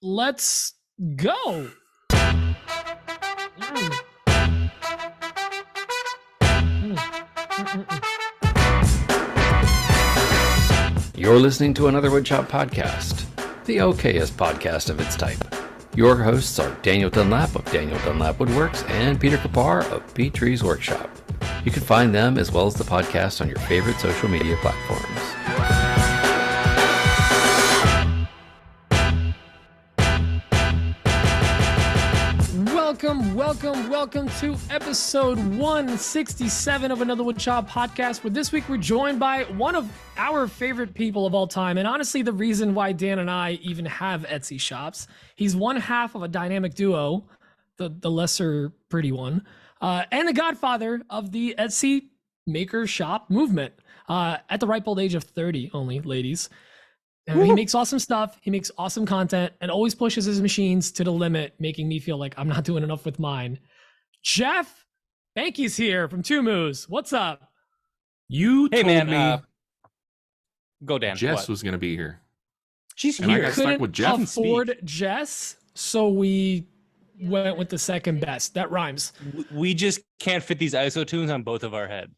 Let's go. You're listening to another Woodshop podcast, the okayest podcast of its type. Your hosts are Daniel Dunlap of Daniel Dunlap Woodworks and Peter Kapar of P-Trees Workshop. You can find them as well as the podcast on your favorite social media platforms. Welcome to episode 167 of another Woodshop podcast, where this week we're joined by one of our favorite people of all time, and honestly the reason why Dan and I even have Etsy shops. He's one half of a dynamic duo, the lesser pretty one, and the godfather of the Etsy maker shop movement, at the ripe old age of 30 only, ladies. And he makes awesome stuff. He makes awesome content and always pushes his machines to the limit, making me feel like I'm not doing enough with mine. Jeff Behnke's here from Two Moos. What's up? You told me go Dan. Jess was going to be here. She's and here. I got stuck with Jeff. Afford Jess, so we went with the second best. That rhymes. We just can't fit these ISO tunes on both of our head.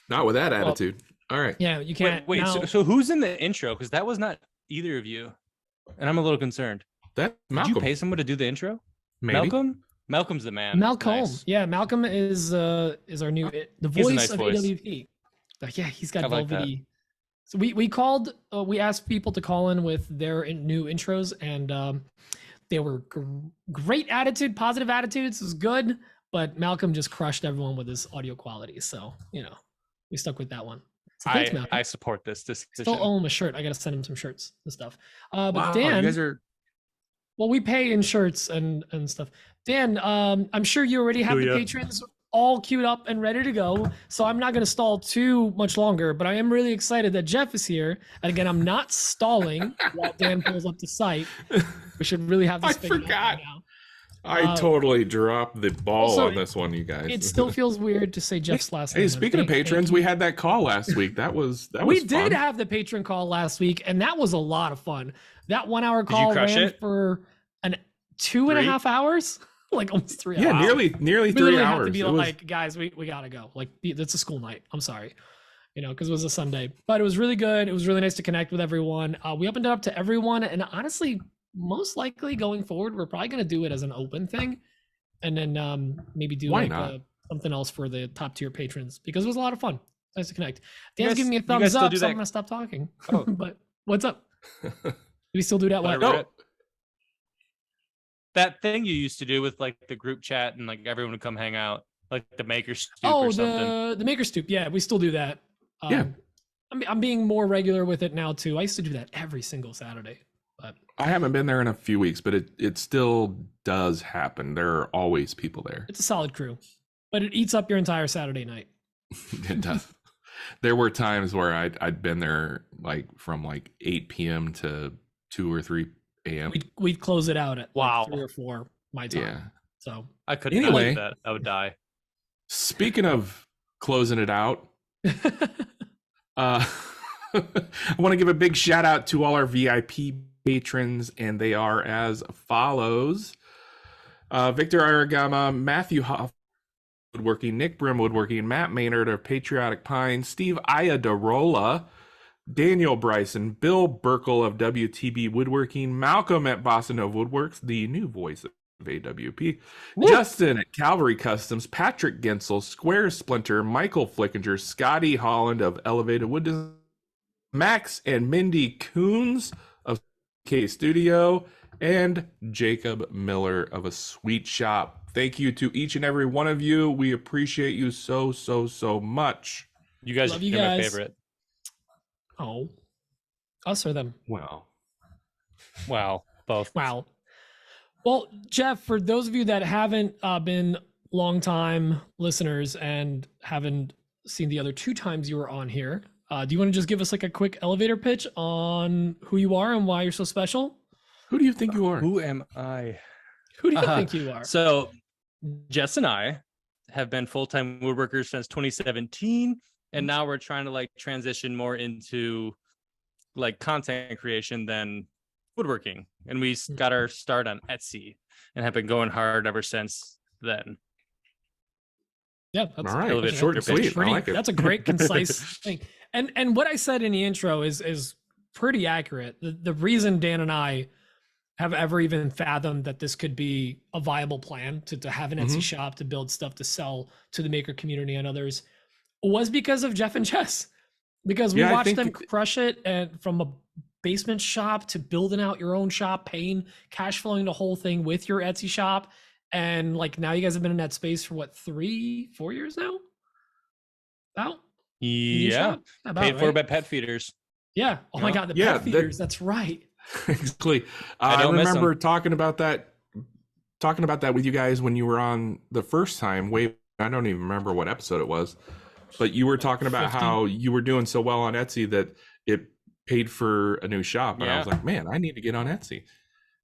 Not with that attitude. All right. Yeah, you can't. Wait, now, so who's in the intro? Because that was not either of you, and I'm a little concerned. That's Malcolm. Did you pay someone to do the intro? Maybe. Malcolm's the man. Malcolm. Nice. Yeah, Malcolm is our new the He has a voice nice of voice. AWP. But yeah, he's got I like velvety. So we asked people to call in with their new intros, and they were great attitude, positive attitudes. It was good, but Malcolm just crushed everyone with his audio quality. So we stuck with that one. So thanks, Malcolm. I support this decision. Still owe him a shirt. I gotta send him some shirts and stuff. But Wow, Dan, you guys are... well, we pay in shirts and stuff. Dan, I'm sure you already have the patrons all queued up and ready to go, so I'm not going to stall too much longer, but I am really excited that Jeff is here. And again, I'm not stalling while Dan pulls up the site. We should really have this figured out now. I totally dropped the ball also, on this one, you guys. It still feels weird to say Jeff's last name. Hey, speaking of patrons, we had that call last week. That was we fun. did have the patron call last week, and that was a lot of fun. That 1 hour call ran for an 2.5 hours. Like almost 3 hours. Yeah, nearly 3 hours. Have to be like, guys, we gotta go. Like, it's a school night. I'm sorry, because it was a Sunday, but it was really good. It was really nice to connect with everyone. We opened it up to everyone, and honestly, most likely going forward, we're probably gonna do it as an open thing, and then maybe do something else for the top tier patrons, because it was a lot of fun. Nice to connect. Dan's giving me a thumbs up, so I'm gonna stop talking. Oh. But what's up? Do we still do that? What? That thing you used to do with like the group chat and like everyone would come hang out, like the maker stoop or something. The maker stoop. Yeah, we still do that. Yeah. I'm being more regular with it now too. I used to do that every single Saturday. But I haven't been there in a few weeks, but it still does happen. There are always people there. It's a solid crew, but it eats up your entire Saturday night. It does. There were times where I'd been there like from like 8 p.m. to 2 or 3 a.m. We'd close it out at like 3 or 4 my time. Yeah. So I couldn't do that. I would die. Speaking of closing it out, I want to give a big shout out to all our VIP patrons, and they are as follows: Victor Aragama, Matthew Hoff Woodworking, Nick Brim Woodworking, Matt Maynard of Patriotic Pine, Steve Iadarola, Daniel Bryson, Bill Burkle of WTB Woodworking, Malcolm at Bossa Nova Woodworks, the new voice of AWP, Justin at Calvary Customs, Patrick Gensel, Square Splinter, Michael Flickinger, Scotty Holland of Elevated Wood Design, Max and Mindy Coons of K Studio, and Jacob Miller of A Sweet Shop. Thank you to each and every one of you. We appreciate you so much. You guys are my favorite. Oh, us or them? Wow, both. Wow. Well, Jeff, for those of you that haven't been longtime listeners and haven't seen the other 2 times you were on here, do you want to just give us like a quick elevator pitch on who you are and why you're so special? Who do you think you are? Who am I? Who do you think you are? So, Jess and I have been full-time woodworkers since 2017. And now we're trying to like transition more into like content creation than woodworking, and we got our start on Etsy and have been going hard ever since then. Yeah, that's all right. Short and sweet. I like it. That's a great concise thing. And what I said in the intro is pretty accurate. The reason Dan and I have ever even fathomed that this could be a viable plan to have an Etsy shop, to build stuff to sell to the maker community and others, was because of Jeff and Jess. Because we watched them crush it, and from a basement shop to building out your own shop, paying, cash flowing the whole thing with your Etsy shop. And like now you guys have been in that space for what, 3-4 years now? About? Yeah. Paid for by pet feeders. Yeah. Oh my God, the pet feeders. That's right. Exactly. I remember talking about that with you guys when you were on the first time. I don't even remember what episode it was, but you were talking about 50. How you were doing so well on Etsy that it paid for a new shop. And I was like, man, I need to get on Etsy.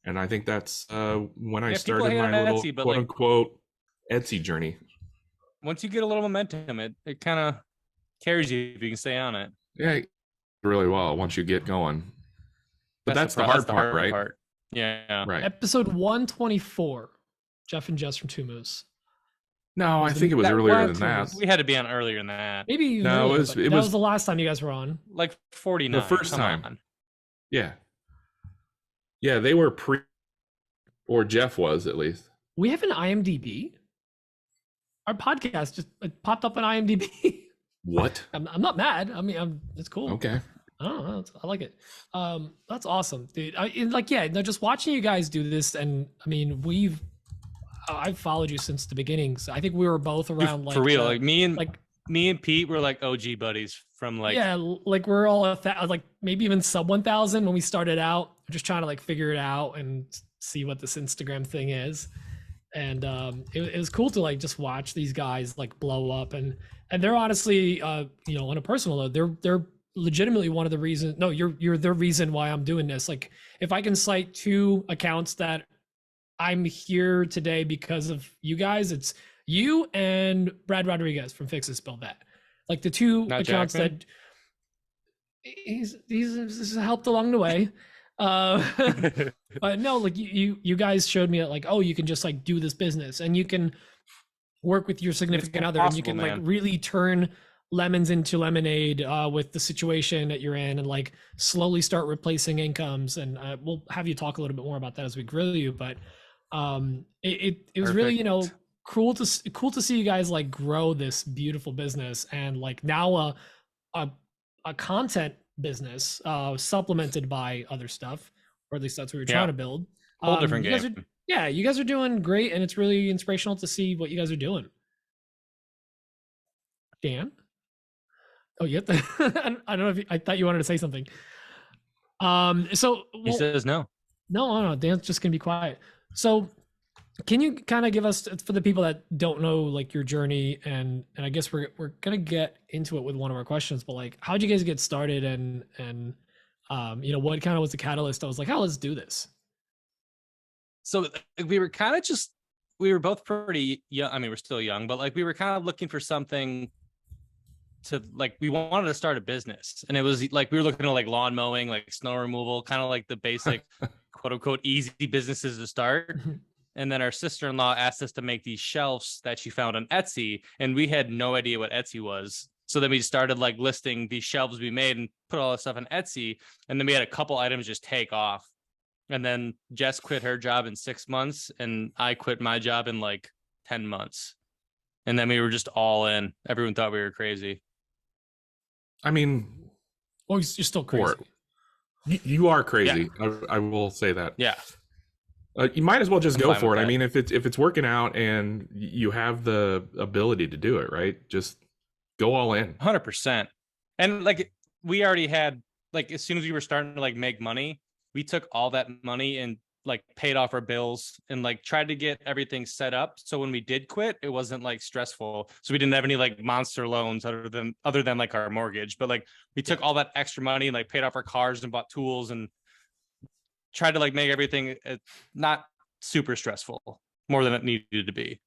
And I think that's when I started my little Etsy, quote unquote Etsy journey. Once you get a little momentum, it kind of carries you if you can stay on it. Yeah, really well once you get going. But that's the hard part, right? Yeah. Right. Episode 124, Jeff and Jess from Two Moose. No, I think it was earlier than that. We had to be on earlier than that. Maybe no, it was the last time you guys were on. Like 49. The first time. Yeah. Yeah, they were or Jeff was at least. We have an IMDb. Our podcast just popped up on IMDb. What? I'm not mad. I mean, it's cool. Okay. I don't know. I like it. That's awesome, dude. Just watching you guys do this, and I mean, I've followed you since the beginning. So I think we were both around for real. Like me and Pete were like OG buddies from like we're all like maybe even sub 1,000 when we started out, just trying to like figure it out and see what this Instagram thing is. And it was cool to like just watch these guys like blow up, and they're honestly on a personal note, they're legitimately one of the reasons. No, you're the reason why I'm doing this. Like if I can cite 2 accounts that I'm here today because of you guys, it's you and Brad Rodriguez from Fix This Build That. Like the 2 accounts that he's helped along the way. But no, like you guys showed me that like, oh, you can just like do this business and you can work with your significant other, and you can like really turn lemons into lemonade with the situation that you're in, and like slowly start replacing incomes. And we'll have you talk a little bit more about that as we grill you. But it was really cool to see you guys like grow this beautiful business, and like now a content business supplemented by other stuff, or at least that's what we're trying to build. Whole different game. You guys are doing great, and it's really inspirational to see what you guys are doing. Dan? Oh, you have to, I don't know I thought you wanted to say something. He says no. No, Dan's just gonna be quiet. So can you kind of give us, for the people that don't know like your journey, and I guess we're gonna get into it with one of our questions, but like how'd you guys get started, and what kind of was the catalyst? I was like, oh, let's do this. So we were kind of we were both pretty young. I mean, we're still young, but like we were kind of looking for something to like, we wanted to start a business, and it was like we were looking at like lawn mowing, like snow removal, kind of like the basic quote unquote easy businesses to start. And then our sister-in-law asked us to make these shelves that she found on Etsy, and we had no idea what Etsy was. So then we started like listing these shelves we made and put all this stuff on Etsy, and then we had a couple items just take off. And then Jess quit her job in 6 months, and I quit my job in like 10 months. And then we were just all in. Everyone thought we were crazy. I mean, well, you're still crazy. You are crazy. Yeah. I will say that. Yeah. You might as well just go for it. I mean, if it's working out and you have the ability to do it, right? Just go all in. 100%. And like we already had, like as soon as we were starting to like make money, we took all that money and like paid off our bills and like tried to get everything set up. So when we did quit, it wasn't like stressful. So we didn't have any like monster loans other than like our mortgage. But like we took all that extra money and like paid off our cars and bought tools and tried to like make everything not super stressful, more than it needed to be.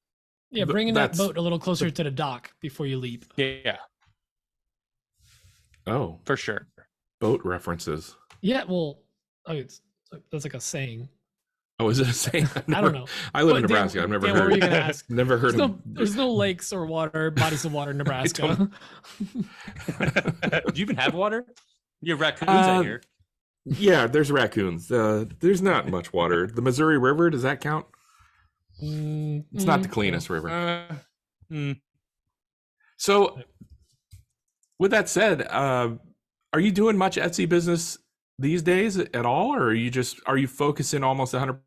Yeah, bringing that boat a little closer to the dock before you leap. Yeah. Oh, for sure. boat references. Yeah, well, that's like a saying. Oh, is it a saying? I don't know. I live in But Nebraska. I've never Dan, heard. what were you gonna ask? Never heard There's no lakes or bodies of water in Nebraska. Do you even have water? You have raccoons out here. Yeah, there's raccoons. There's not much water. The Missouri River, does that count? It's not the cleanest river. So, with that said, are you doing much Etsy business these days at all, or are you focusing almost 100%?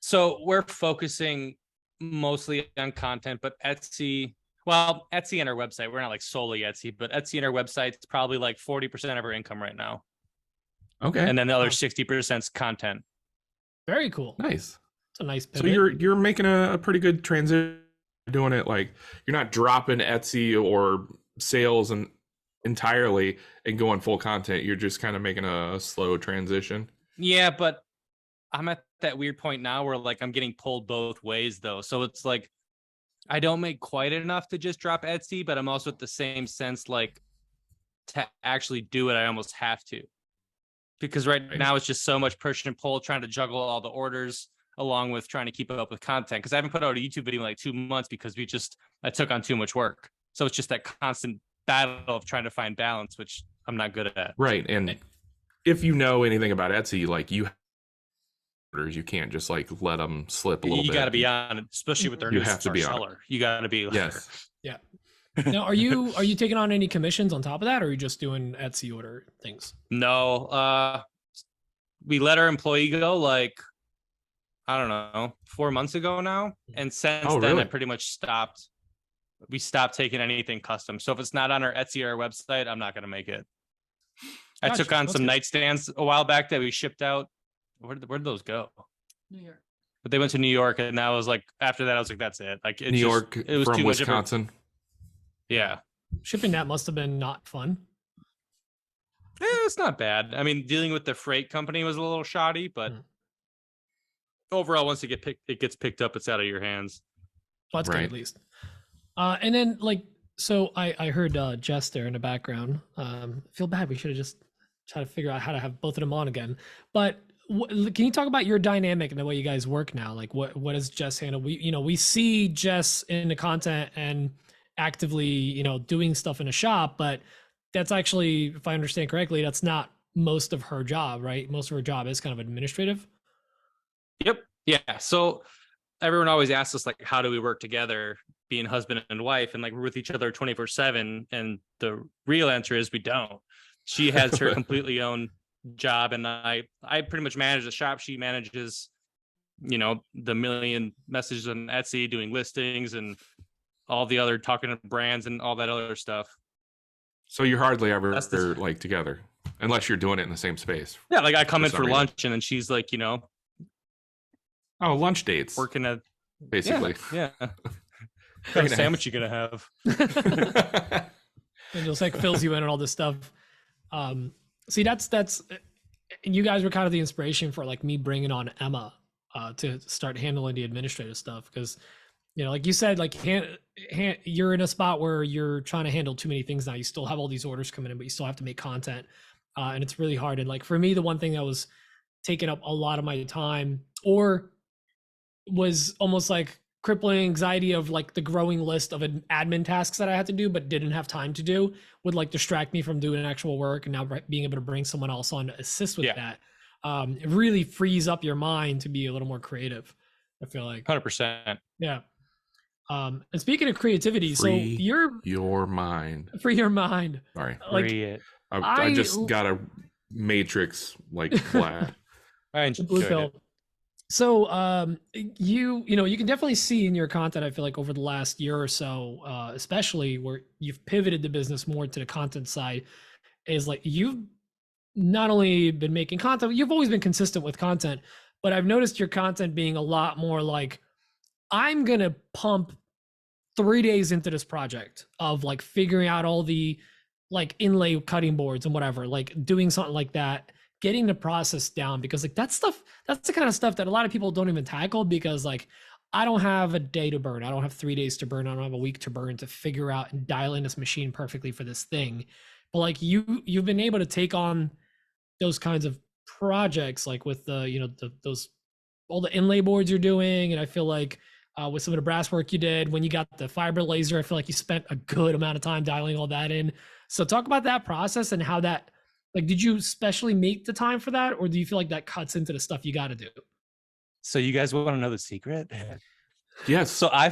So we're focusing mostly on content, but Etsy and our website, we're not like solely Etsy, but Etsy and our website is probably like 40% of our income right now. Okay. And then the other 60% is content. Very cool. Nice. It's a nice pivot. So you're making a pretty good transition, doing it like you're not dropping Etsy or sales and entirely and going full content. You're just kind of making a slow transition. Yeah, but I'm at that weird point now where like I'm getting pulled both ways though. So it's like I don't make quite enough to just drop Etsy, but I'm also at the same sense like to actually do it, I almost have to. Because right now it's just so much push and pull, trying to juggle all the orders along with trying to keep up with content. Because I haven't put out a YouTube video in like 2 months because I took on too much work. So it's just that constant battle of trying to find balance, which I'm not good at. Right. And if you know anything about Etsy, like you can't just like let them slip a little bit. You got to be on it, especially with their new seller. You got to be. Yes. Yeah. Now, are you taking on any commissions on top of that, or are you just doing Etsy order things? No. We let our employee go like, I don't know, 4 months ago now. And since then, really? I pretty much stopped. We stopped taking anything custom. So if it's not on our Etsy or our website, I'm not going to make it. Gotcha. I took on That's some good. nightstands a while back that we shipped out. Where'd those go? New York. But they went to New York, and I was like, after that, I was like, that's it. Like New York it was from too much Wisconsin. Yeah. Shipping that must have been not fun. It's not bad. I mean, dealing with the freight company was a little shoddy, but overall, once it gets picked up, it's out of your hands. Well, that's good at least. And then like, so I heard Jess there in the background. I feel bad. We should have just tried to figure out how to have both of them on again. But can you talk about your dynamic and the way you guys work now? Like what does Jess handle? We see Jess in the content and actively, doing stuff in a shop, but that's actually, if I understand correctly, that's not most of her job, right? Most of her job is kind of administrative. Yep. Yeah. So everyone always asks us, like, how do we work together, being husband and wife, and like we're with each other 24/7? And the real answer is we don't. She has her completely own job, and I pretty much manage the shop. She manages, the million messages on Etsy, doing listings and all the other talking to brands and all that other stuff. So you're hardly ever like together, unless you're doing it in the same space. Yeah, like I come in for lunch, and then she's like, lunch dates, working at basically. Yeah. What kind of sandwich you gonna have? And just like fills you in on all this stuff. See, that's you guys were kind of the inspiration for like me bringing on Emma to start handling the administrative stuff, because like you said, like you're in a spot where you're trying to handle too many things now. You still have all these orders coming in, but you still have to make content, and it's really hard. And like for me, the one thing that was taking up a lot of my time, or was almost like crippling anxiety of like the growing list of admin tasks that I had to do but didn't have time to do, would like distract me from doing actual work. And now being able to bring someone else on to assist with that, it really frees up your mind to be a little more creative, I feel like. 100%. Yeah. And speaking of creativity, free so you're your mind. Free your mind. Sorry. Free it. I just got a Matrix like flat. I enjoyed it. So you can definitely see in your content, I feel like over the last year or so, especially where you've pivoted the business more to the content side, is like you've not only been making content, you've always been consistent with content, but I've noticed your content being a lot more like, I'm gonna pump 3 days into this project of like figuring out all the like inlay cutting boards and whatever, like doing something like that, getting the process down, because like that's the kind of stuff that a lot of people don't even tackle, because like I don't have a day to burn. I don't have 3 days to burn. I don't have a week to burn to figure out and dial in this machine perfectly for this thing. but like you've been able to take on those kinds of projects, like with the, you know, those all the inlay boards you're doing. And I feel like with some of the brass work you did when you got the fiber laser, I feel like you spent a good amount of time dialing all that in. So talk about that process and how that, like, did you specially make the time for that, or do you feel like that cuts into the stuff you got to do? So you guys want to know the secret? Yes. So I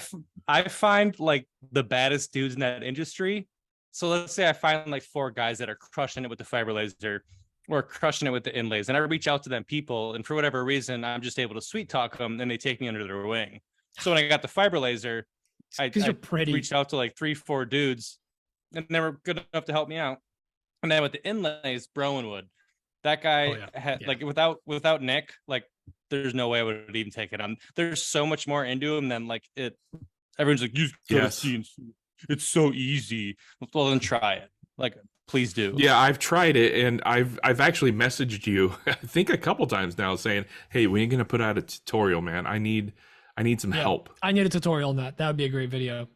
find like the baddest dudes in that industry. So let's say I find like 4 guys that are crushing it with the fiber laser or crushing it with the inlays, and I reach out to them people, and for whatever reason, I'm just able to sweet talk them, and they take me under their wing. So when I got the fiber laser, I Because you're pretty. reached out to like 3-4 dudes, and they were good enough to help me out. And then with the inlays, Browenwood, that guy had like without Nick, like there's no way I would even take it on. There's so much more into him than like it. Everyone's like, you gotta see, it's so easy. Well, then try it. Like, please do. Yeah, I've tried it, and I've actually messaged you, I think a couple times now, saying, "Hey, when are you gonna put out a tutorial, man? I need some help." I need a tutorial on that. That would be a great video.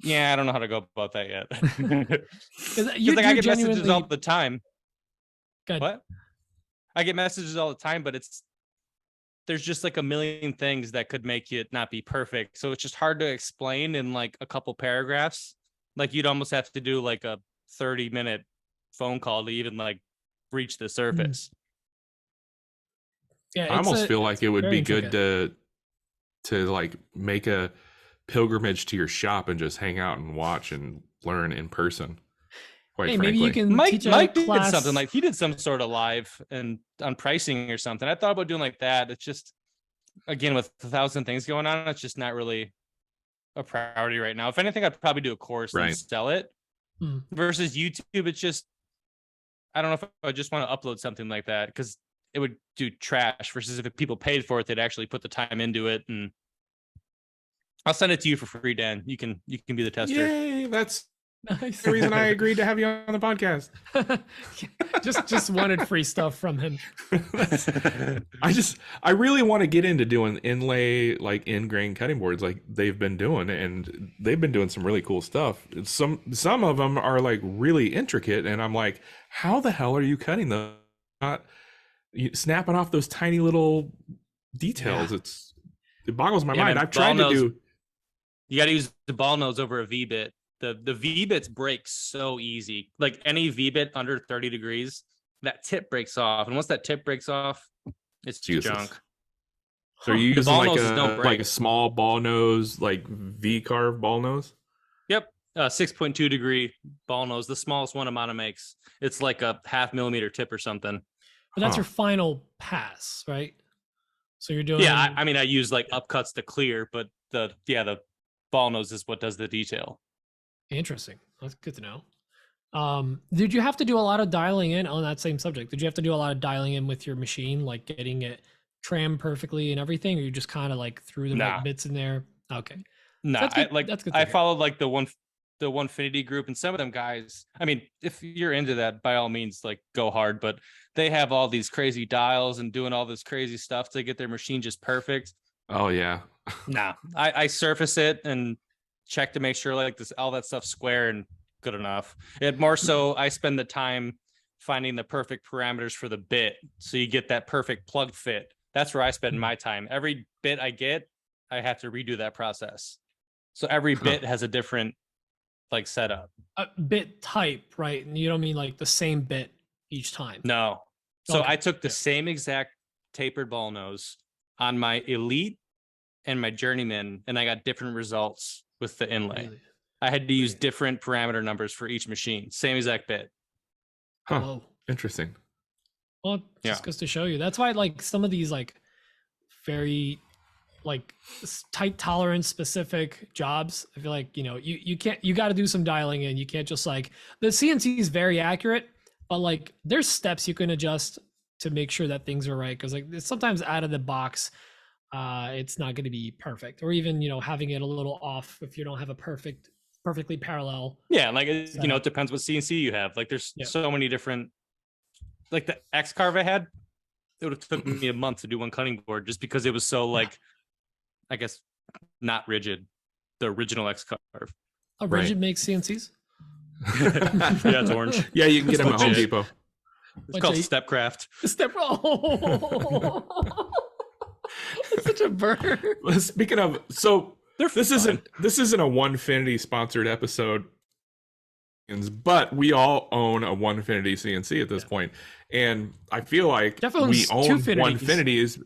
Yeah, I don't know how to go about that yet. You like I get messages all the time. Good. What? I get messages all the time, but there's just like a million things that could make it not be perfect. So it's just hard to explain in like a couple paragraphs. Like you'd almost have to do like a 30-minute phone call to even like reach the surface. Yeah, I almost feel like it would be good to like make a pilgrimage to your shop and just hang out and watch and learn in person. Quite frankly. Maybe you can Mike did something like he did some sort of live and on pricing or something. I thought about doing like that. It's just, again, with 1,000 things going on, it's just not really a priority right now. If anything, I'd probably do a course and sell it. Versus YouTube, it's just, I don't know if I just want to upload something like that because it would do trash. Versus if people paid for it, they'd actually put the time into it. And I'll send it to you for free, Dan. You can be the tester. Yay! That's nice. the reason I agreed to have you on the podcast. just wanted free stuff from him. I really want to get into doing inlay, like in grain cutting boards like they've been doing, and they've been doing some really cool stuff. Some of them are like really intricate, and I'm like, how the hell are you cutting them? Not snapping off those tiny little details. Yeah. It boggles my mind. Man, I've tried to do. You got to use the ball nose over a V bit. The V bits break so easy. Like any V bit under 30 degrees, that tip breaks off, and once that tip breaks off, it's junk. So you're using like a small ball nose, like V carve ball nose? Yep, 6.2 degree ball nose, the smallest one Amana makes. It's like a 0.5 millimeter tip or something. But that's your final pass, right? So you're doing. Yeah, I mean, I use like upcuts to clear, but the ball nose is what does the detail. Interesting. That's good to know. Did you have to do a lot of dialing in on that same subject? Did you have to do a lot of dialing in with your machine, like getting it trimmed perfectly and everything, or you just kind of like threw the right bits in there? Okay. No, so that's good. I followed like the onefinity group, and some of them guys, I mean, if you're into that, by all means, like go hard, but they have all these crazy dials and doing all this crazy stuff to get their machine just perfect. Oh yeah. Nah, I surface it and check to make sure like all that stuff's square and good enough. It more so I spend the time finding the perfect parameters for the bit, so you get that perfect plug fit. That's where I spend my time. Every bit I get, I have to redo that process. So every bit has a different like setup. A bit type, right? And you don't mean like the same bit each time. No. So I took the same exact tapered ball nose on my Elite and my Journeyman, and I got different results with the inlay. Really? I had to use different parameter numbers for each machine. Same exact bit. Huh. Whoa. Interesting. Well, it just goes to show you. That's why like some of these like very like tight tolerance specific jobs, I feel like, you know, you got to do some dialing in. You can't just like, the CNC is very accurate, but like there's steps you can adjust to make sure that things are right. Cause like sometimes out of the box, it's not going to be perfect, or even, you know, having it a little off if you don't have a perfectly parallel. Yeah. Like, you know, it depends what CNC you have. Like there's so many different, like the X carve I had, it would have took me a month to do one cutting board just because it was so like, I guess not rigid, the original X carve. Rigid makes CNCs? Yeah, it's orange. Yeah, you can get them at Home Legit. Depot. It's called Stepcraft. Step. Oh, it's such a burn. Speaking of, so this fun. isn't a Onefinity sponsored episode, but we all own a Onefinity CNC at this point, and I feel like Jeff we owns own 2 Finities. Onefinities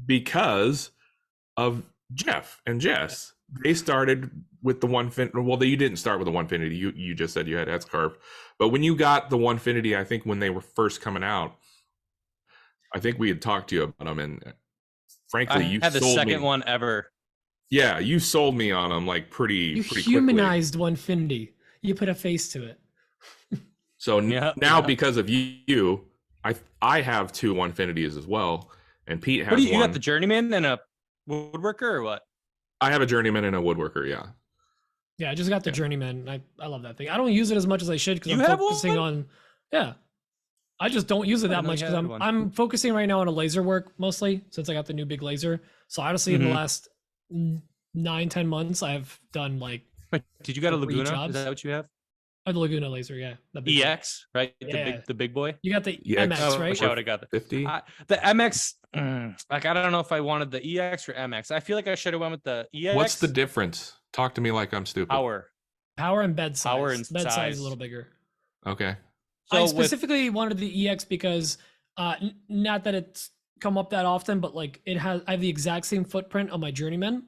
because of Jeff and Jess. They started with the Onefinity. Well, you didn't start with the Onefinity. You just said you had S-Carve, but when you got the Onefinity, I think when they were first coming out, I think we had talked to you about them, and frankly, you had the sold second me. one ever. Yeah, you sold me on them like pretty You quickly. humanized Onefinity. You put a face to it. So now because of you, I have 2 Onefinities as well, and Pete has What do you one. got? The journeyman and a woodworker, or what? I have a journeyman and a woodworker. Yeah. Yeah, I just got the journeyman. I love that thing. I don't use it as much as I should because You I'm have focusing one? on. Yeah, I just don't use it I that didn't know much you because had one. I'm focusing right now on a laser work mostly since I got the new big laser. So honestly, in the Mhm. last 9-10 months, I've done like Wait, did you got a 3 Laguna? jobs. Is that what you have? the Laguna laser. Yeah, the big one. EX, right? Yeah. The big boy. You got the EX. MX, Oh, I right? wish I would have got 50. the MX. Like, I don't know if I wanted the EX or MX. I feel like I should have went with the EX. What's the difference? Talk to me like I'm stupid. power? Power and bed size. Power and bed size size. is a little bigger. Okay. I So with, specifically wanted the EX because not that it's come up that often, but like I have the exact same footprint on my journeyman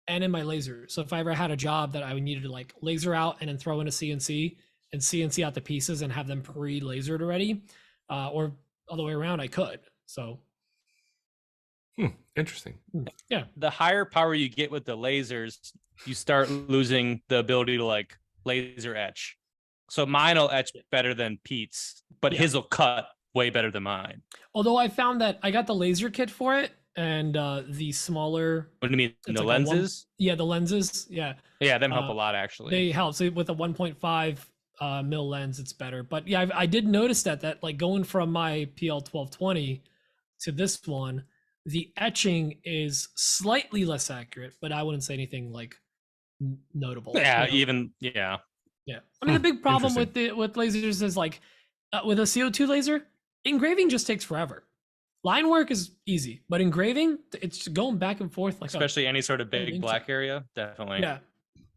and in my laser. So if I ever had a job that I needed to like laser out and then throw in a CNC and CNC out the pieces and have them pre-lasered already, or all the way around, I could. So Interesting. yeah, the higher power you get with the lasers, you start losing the ability to like laser etch. So mine will etch better than Pete's, but Yeah. his will cut way better than mine. although I found that I got the laser kit for it and the smaller, What do you mean? It's The like a one- lenses? the lenses, yeah, Yeah, them help uh, a lot actually. they help. So with a 1.5 mil lens, it's better. But yeah, I did notice that like going from my PL 1220 to this one, the etching is slightly less accurate, but I wouldn't say anything like notable. yeah, you know? even yeah. Yeah. I mean, the big problem with lasers is like with a CO2 laser, engraving just takes forever. Line work is easy, but engraving, it's going back and forth like Especially any sort of big inkjet. black area, definitely. yeah,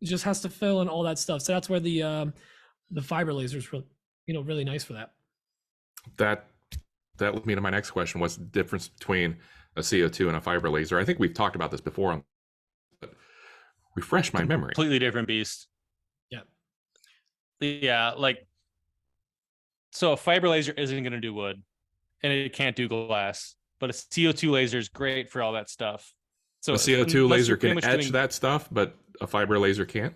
it just has to fill and all that stuff. So that's where the fiber laser is really nice for that. That leads me to my next question. What's the difference between a CO2 and a fiber laser? I think we've talked about this before, but refresh my memory. Completely different beast. Yeah. Yeah, like so a fiber laser isn't going to do wood and it can't do glass, but a CO2 laser is great for all that stuff. So A CO2 unless laser you're pretty can much etch doing- that stuff, but a fiber laser can't.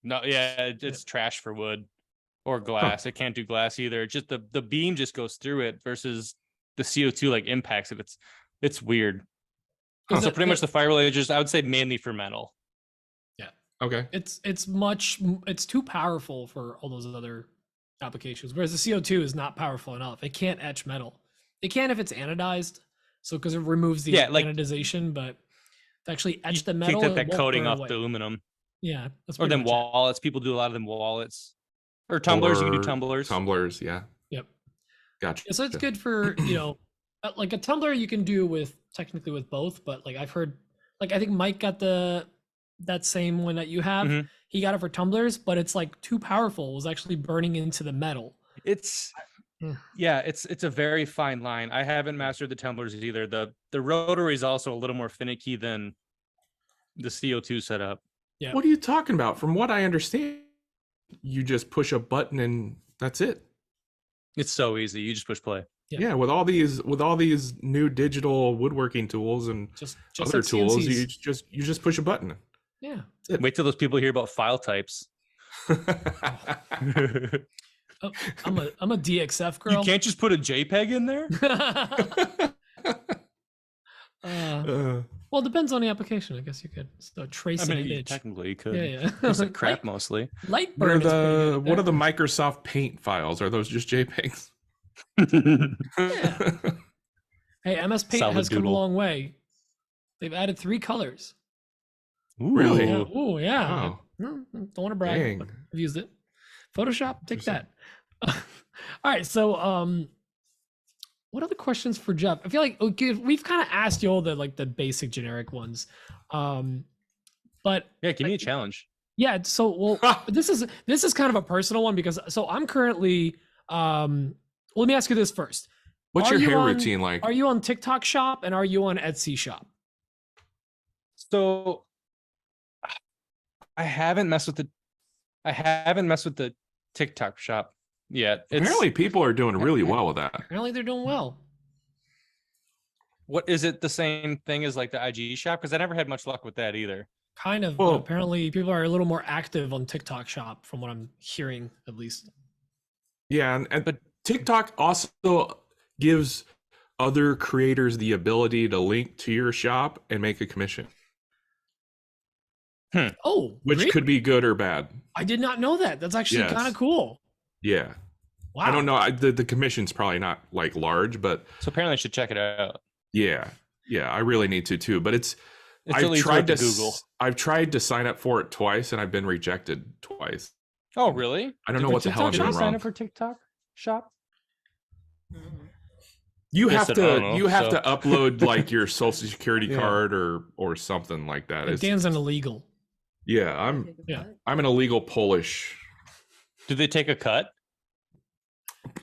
No, yeah, it's trash for wood or glass. It can't do glass either. It's just the beam just goes through it versus the CO2 like impacts it. It's weird. Is So it- pretty much the fiber lasers, I would say mainly for metal. Okay. it's too powerful for all those other applications, whereas the CO2 is not powerful enough. It can't etch metal. It can if it's anodized, so because it removes the anodization, but to actually etch the metal, Take it that won't coating burn off away. the aluminum. Yeah, that's Or pretty them much it. wallets. People do a lot of them wallets. Or tumblers. You can do Or tumblers. Tumblers, yeah. Yep. Gotcha. Yeah, so it's good for like a tumbler you can do technically with both, but like I've heard, like I think Mike got that same one that you have. Mhm. He got it for tumblers, but it's like too powerful. It was actually burning into the metal. It's Yeah. it's a very fine line. I haven't mastered the tumblers either. The rotary is also a little more finicky than the CO2 setup. Yeah. What are you talking about? From what I understand, you just push a button and that's it. It's so easy. You just push play. Yeah. Yeah, with all these new digital woodworking tools and Just other like tools, CNCs. you just push a button. Yeah. Wait till those people hear about file types. Oh, I'm a DXF girl. You can't just put a JPEG in there? Well, it depends on the application. I guess you could trace an you image. technically could. Yeah. It's like crap mostly. Light What are burn is pretty good at what are that. the Microsoft Paint files? Are those just JPEGs? Hey, MS Paint Solid has come a doodle. long way. They've added 3 colors. Really? Yeah. Ooh, yeah. Wow. No, don't want to brag. Dang. But I've used it. Photoshop, take that. All right, so what are the questions for Jeff? I feel like we've kind of asked you all the basic generic ones, but Yeah, give me a challenge. yeah. So this is kind of a personal one because I'm currently let me ask you this first. What's your hair routine like? Are you on TikTok Shop and are you on Etsy Shop? So I haven't messed with the TikTok Shop yet. Apparently people are doing really well with that. Apparently they're doing well. What is it? The same thing as like the IG Shop? Because I never had much luck with that either. Kind of. Well, but apparently people are a little more active on TikTok Shop from what I'm hearing, at least. Yeah, but TikTok also gives other creators the ability to link to your shop and make a commission. Oh, which really? could be good or bad. I did not know that. That's actually kind of cool. Yeah. Wow. I don't know. The commission's probably not like large, but so apparently I should check it out. Yeah. I really need to too. But I've tried to Google. I've tried to sign up for it twice and I've been rejected twice. Oh, really? I don't know what the hell I'm doing wrong. Sign up for TikTok Shop? You have to upload like your social security card or something like that. Dan's an illegal. Yeah, I'm an illegal Polish. Do they take a cut?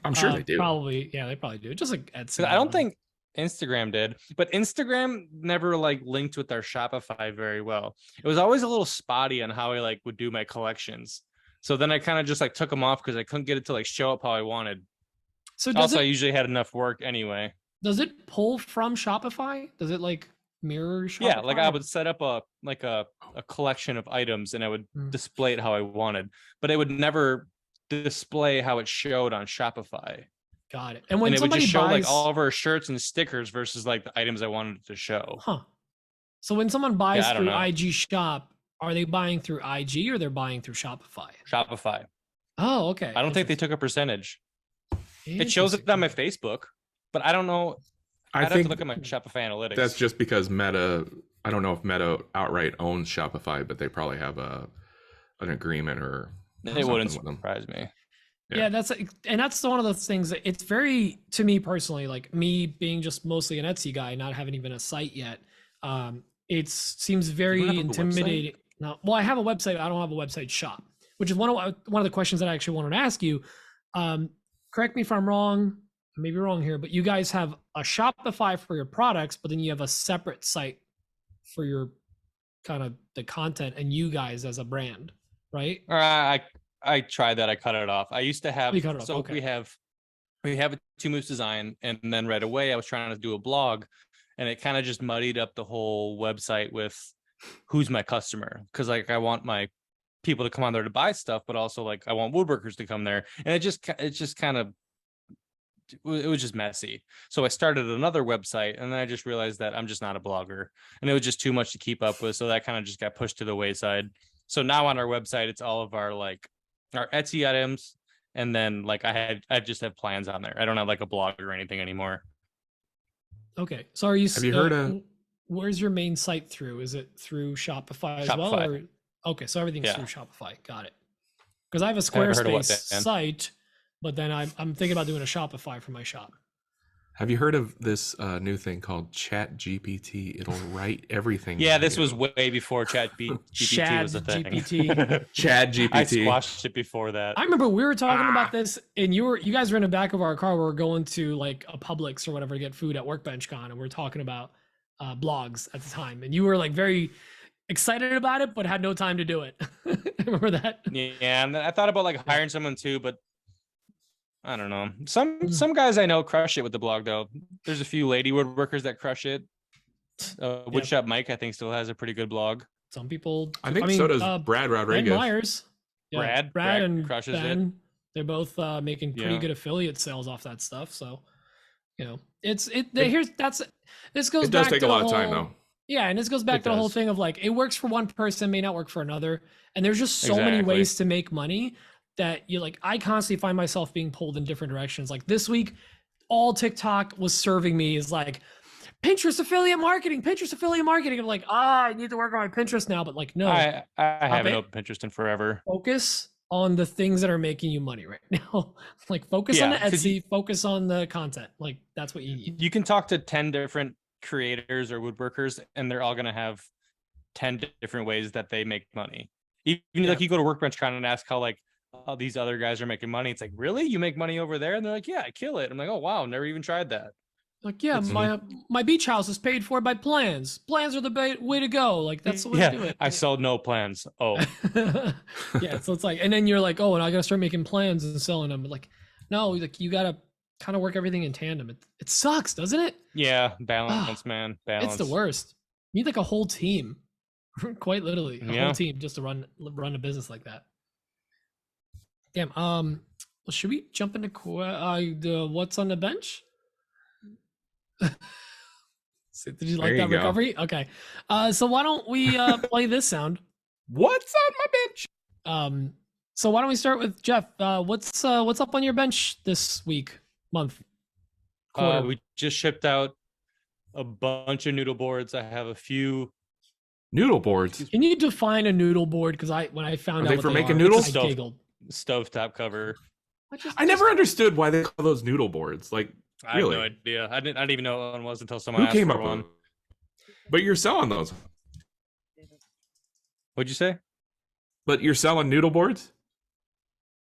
I'm sure they do. Probably, yeah, they probably do. Just like Etsy. I don't think Instagram did, but Instagram never like linked with our Shopify very well. It was always a little spotty on how I like would do my collections. So then I kind of just like took them off because I couldn't get it to like show up how I wanted. So I usually had enough work anyway. Does it pull from Shopify? Does it like mirror Shopify? Yeah, like I would set up a collection of items and I would display it how I wanted, but it would never display how it showed on Shopify. Got it. And when it would somebody just show buys like all of our shirts and stickers versus like the items I wanted it to show. Huh. So when someone buys through IG Shop, are they buying through IG or they're buying through Shopify? Shopify. Oh, okay. I don't think they took a percentage. It shows it on my Facebook, but I don't know. I'd have to look at my Shopify analytics. That's just because Meta, I don't know if Meta outright owns Shopify, but they probably have an agreement or it wouldn't surprise me. Yeah, that's one of those things that it's very, to me personally, like me being just mostly an Etsy guy, not having even a site yet. It seems very intimidating. No, well, I have a website. I don't have a website shop, which is one of the questions that I actually wanted to ask you. Correct me if I'm wrong. I may be wrong here, but you guys have a Shopify for your products, but then you have a separate site for your kind of the content and you guys as a brand, right? I tried that. I cut it off. I used to have, okay. we have a Two Moose design, and then right away I was trying to do a blog, and it kind of just muddied up the whole website with who's my customer. Cause like I want my people to come on there to buy stuff, but also like I want woodworkers to come there. And it just kind of, it was just messy. So I started another website and then I just realized that I'm just not a blogger and it was just too much to keep up with. So that kind of just got pushed to the wayside. So now on our website, it's all of our like our Etsy items. And then like I just have plans on there. I don't have like a blog or anything anymore. Okay. So have you heard of, where's your main site through? Is it through Shopify as well? Or, okay. So everything's through Shopify. Got it. Because I have a Squarespace site, but then I'm thinking about doing a Shopify for my shop. Have you heard of this new thing called Chat GPT? It'll write everything. Yeah, this was way before Chat GPT was a thing. Chat GPT. I squashed it before that. I remember we were talking about this, and you guys were in the back of our car. We were going to like a Publix or whatever to get food at Workbench Con, and we were talking about blogs at the time, and you were like very excited about it, but had no time to do it. I remember that. Yeah, and I thought about like hiring someone too, but I don't know. Some guys I know crush it with the blog though. There's a few lady woodworkers that crush it. Woodshop Mike, I think, still has a pretty good blog. Some people. I mean, so does Brad Rodriguez. Ben Myers. Yeah, Brad and crushes Ben, it. They're both making pretty good affiliate sales off that stuff. So, this goes It back does to take a lot of time though. Yeah, and this goes back to the whole thing of like it works for one person, may not work for another, and there's just so many ways to make money that you like. I constantly find myself being pulled in different directions. Like this week, all TikTok was serving me is like Pinterest affiliate marketing, Pinterest affiliate marketing. I'm like, I need to work on my Pinterest now, but like, no, I haven't it. opened Pinterest in forever. Focus on the things that are making you money right now. Like focus on the Yeah, 'cause Etsy, focus on the content. Like that's what you need. You can talk to 10 different creators or woodworkers, and they're all going to have 10 different ways that they make money. Even like you go to Workbench and ask how like these other guys are making money. It's like, really? You make money over there? And they're like, yeah, I kill it. I'm like, oh, wow, never even tried that. Like, yeah, my beach house is paid for by plans. Plans are the way to go. Like that's the way to do it. I sell no plans. Oh. Yeah, so it's like, and then you're like, oh, and I gotta start making plans and selling them. But like, no, like you gotta kind of work everything in tandem. It sucks, doesn't it? Yeah, balance, man. Balance. It's the worst. You need like a whole team. Quite literally. A whole team just to run a business like that. Damn. Well, should we jump into what's on the bench? Did you like that recovery? Okay. So why don't we play this sound? What's on my bench? So why don't we start with Jeff? What's up on your bench this week, month, quarter? We just shipped out a bunch of noodle boards. I have a few noodle boards. Can you define a noodle board? Because when I found out for making noodles, I giggled. Stovetop cover. I never understood why they call those noodle boards. Like, I really? have no idea. I didn't even know what one was until someone Who asked came for up one. with it? But you're selling those. What'd you say? But you're selling noodle boards?